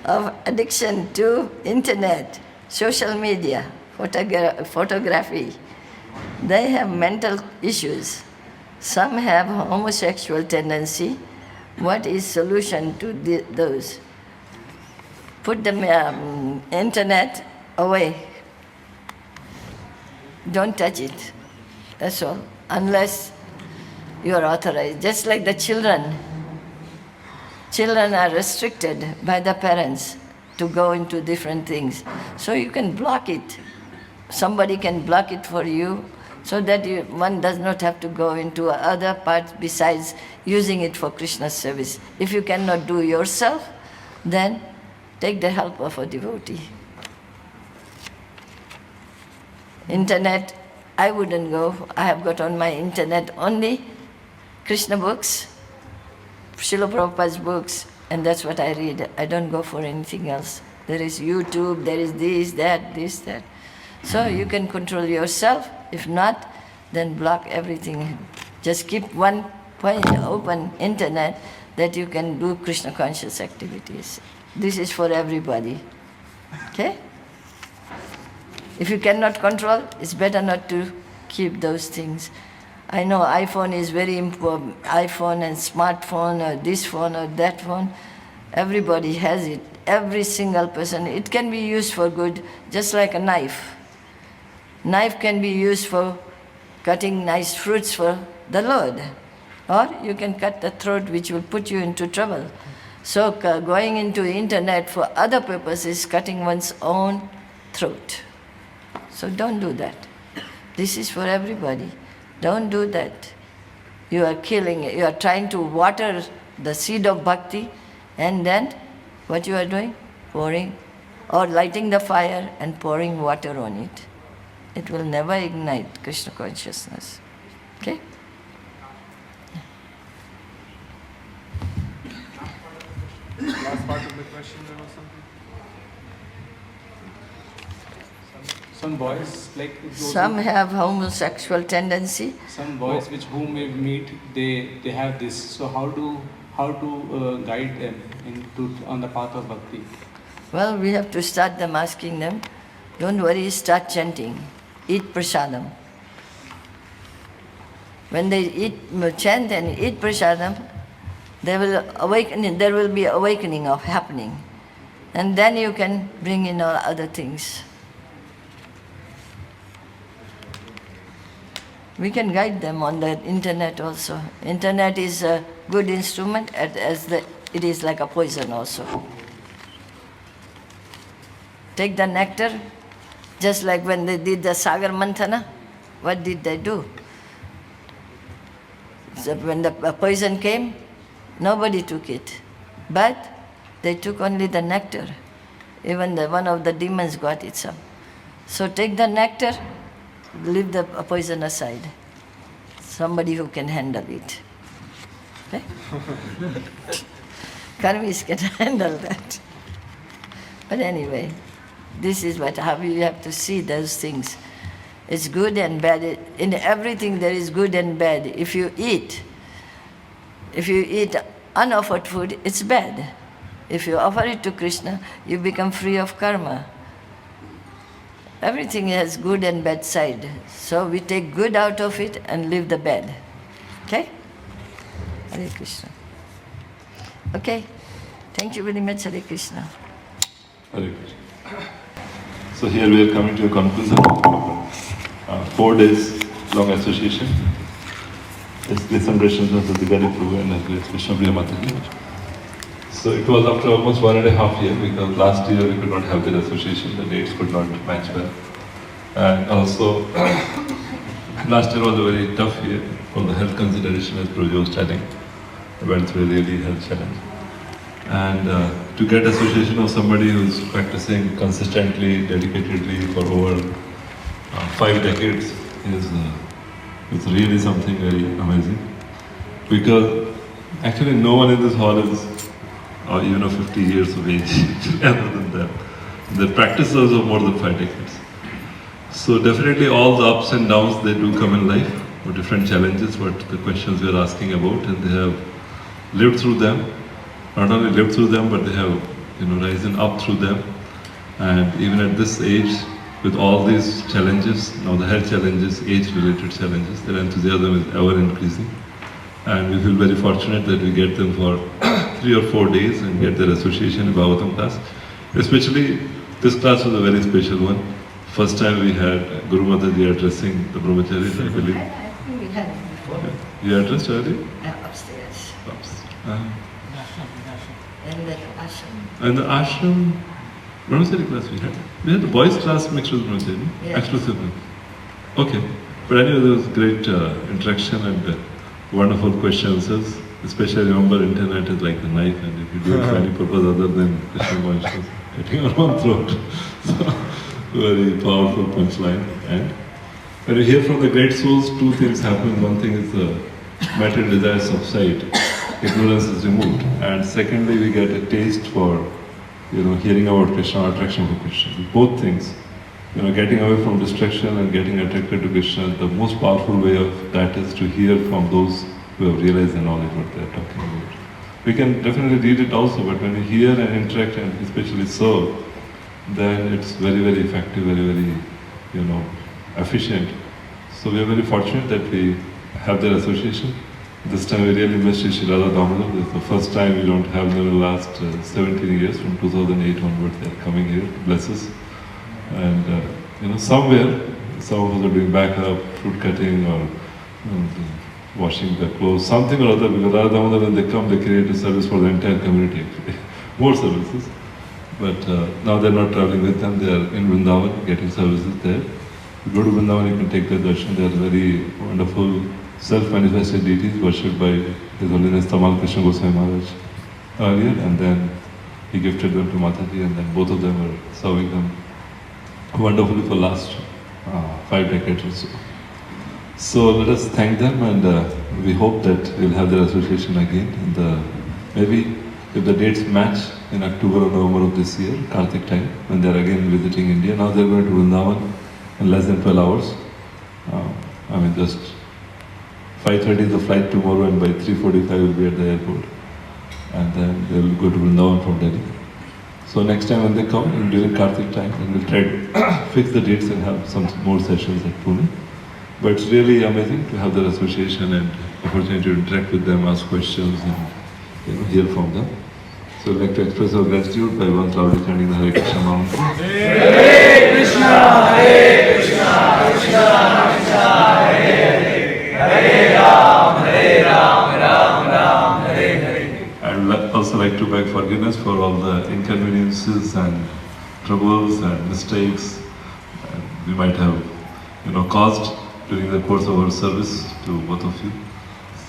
Of addiction to internet, social media, photography. They have mental issues. Some have homosexual tendency. What is solution to those? Put the internet away. Don't touch it. That's all. Unless you are authorized. Just like the children. Children are restricted by the parents to go into different things. So you can block it. Somebody can block it for you so that one does not have to go into other parts besides using it for Krishna's service. If you cannot do yourself, then take the help of a devotee. Internet, I wouldn't go. I have got on my internet only Krishna books, Srila Prabhupada's books, and that's what I read. I don't go for anything else. There is YouTube, there is this, that. So you can control yourself. If not, then block everything. Just keep one point open, internet, that you can do Krishna conscious activities. This is for everybody. Okay? If you cannot control, it's better not to keep those things. I know iPhone is very important, iPhone and smartphone or this phone or that phone. Everybody has it, every single person. It can be used for good, just like a knife. Knife can be used for cutting nice fruits for the Lord. Or you can cut the throat which will put you into trouble. So going into internet for other purposes, cutting one's own throat. So don't do that. This is for everybody. Don't do that. You are killing, you are trying to water the seed of bhakti, and then what you are doing? Pouring, or lighting the fire and pouring water on it. It will never ignite Krishna consciousness. Okay? Last part of the question, there was something? Some boys, like some have homosexual tendency. Some boys which whom we meet, they have this. So how to guide them on the path of bhakti? Well, we have to start them asking them, don't worry, start chanting, eat prasadam. When they chant and eat prasadam, they will awaken. There will be awakening of happening, and then you can bring in all other things. We can guide them on the internet also. Internet is a good instrument it is like a poison also. Take the nectar, just like when they did the Sagar Manthana, what did they do? So when the poison came, nobody took it. But they took only the nectar. Even one of the demons got it some. So take the nectar, leave the poison aside. Somebody who can handle it. Okay? Karmis can handle that. But anyway, this is how you have to see those things. It's good and bad. In everything there is good and bad. If you eat unoffered food, it's bad. If you offer it to Krishna, you become free of karma. Everything has good and bad side. So we take good out of it and leave the bad. Okay? Hare Krishna. Okay. Thank you very much, Hare Krishna. Hare Krishna. So here we are coming to a conclusion. 4 days long association. It's Sankarshan Das Adhikari Prabhu and Vishnupryia Mataji. So it was after almost 1.5 years, because last year we could not have the association, the dates could not match well. And also, last year was a very tough year for the health consideration, as Prabhuji was telling. I went through a really health challenge. And to get association of somebody who's practicing consistently, dedicatedly for over 5 decades is it's really something very amazing. Because actually no one in this hall is even 50 years of age, other than that. The practices of more than 5 decades. So definitely all the ups and downs they do come in life, or different challenges, what the questions we are asking about, and they have lived through them. Not only lived through them, but they have risen up through them. And even at this age, with all these challenges, now the health challenges, age-related challenges, their enthusiasm is ever increasing. And we feel very fortunate that we get them for 3 or 4 days and get their association in Bhagavatam class. Especially, this class was a very special one. First time we had Guru Mataji addressing the Brahmacaris, I believe. I think we had it before. You addressed earlier? Upstairs. And the ashram. And the ashram Brahmachari class we had. We had the boys class mixed with Brahmachari, Yeah. exclusively. Okay. But anyway, there was great interaction and wonderful question answers. Especially remember, internet is like a knife, and if you do it for any purpose other than Krishna consciousness, getting your own throat. So, very powerful punchline. And when you hear from the great souls, 2 things happen. One thing is the material desires subside, ignorance is removed, and secondly, we get a taste for hearing about Krishna, attraction to Krishna. Both things, getting away from distraction and getting attracted to Krishna, the most powerful way of that is to hear from those who have realized the knowledge what they are talking about. We can definitely read it also, but when you hear and interact and especially serve, then it's very, very effective, very, very, efficient. So we are very fortunate that we have their association. This time we really missed Srila Damodar. This is the first time we don't have them in the last 17 years, from 2008 onwards they are coming here, bless us. And somewhere, some of us are doing backup, fruit cutting or washing their clothes, something or other, because Radha Damodar, when they come, they create a service for the entire community, more services. But now they're not traveling with them, they are in Vrindavan, getting services there. If you go to Vrindavan, you can take their darshan. They are very wonderful, self-manifested deities worshipped by His Holiness Tamal Krishna Goswami Maharaj earlier, and then he gifted them to Mataji, and then both of them are serving them wonderfully for last 5 decades or so. So let us thank them, and we hope that we'll have their association again. And maybe if the dates match in October or November of this year, Kartik time, when they're again visiting India. Now they're going to Vrindavan in less than 12 hours. Just 5:30 is the flight tomorrow, and by 3:45 we'll be at the airport. And then they'll go to Vrindavan from Delhi. So next time when they come, during Kartik time, then we'll try to fix the dates and have some more sessions at Pune. But it's really amazing to have their association and opportunity to interact with them, ask questions, and hear from them. So I'd like to express our gratitude by once loudly chanting the Hare Krishna mantra. Hare Krishna, Hare Krishna, Krishna Krishna, Hare Hare, Hare Ram, Ram Ram, Hare Hare. I'd also like to beg forgiveness for all the inconveniences and troubles and mistakes we might have, caused during the course of our service to both of you.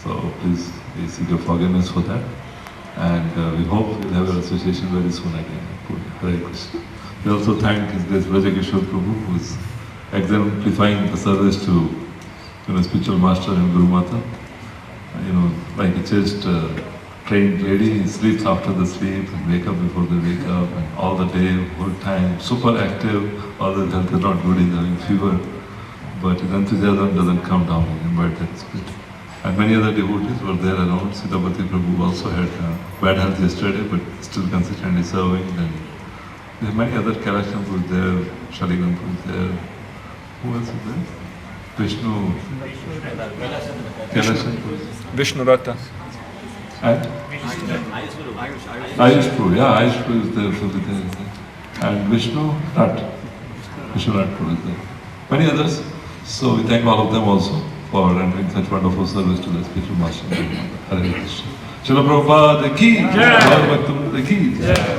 So please seek your forgiveness for that. And we hope we'll have an association very soon again. Hare Krishna. We also thank His Grace Brajakishore Prabhu, who is exemplifying the service to spiritual master and Guru Mata. Like a chaste, trained lady, he sleeps after the sleep and wake up before they wake up, and all the day, whole time, super active, although his health is not good, he's having fever. But his enthusiasm doesn't come down, he invites that spirit. And many other devotees were there around. Sitapati Prabhu also had bad health yesterday, but still consistently serving. And there are many other Kailash temples there, Shaligam was there. Who else is there? Vishnu, Kailasan Puri. Vishnu Rata. And? Ayush Puri, yeah, Ayush Puri is there, so there. And Vishnu Rat. Vishnu Rat Puri is there. Many others. So we thank all of them also for rendering such wonderful service to the spiritual master. Hare Krishna. Srila Prabhupada ki, Bhagavad Gita ki.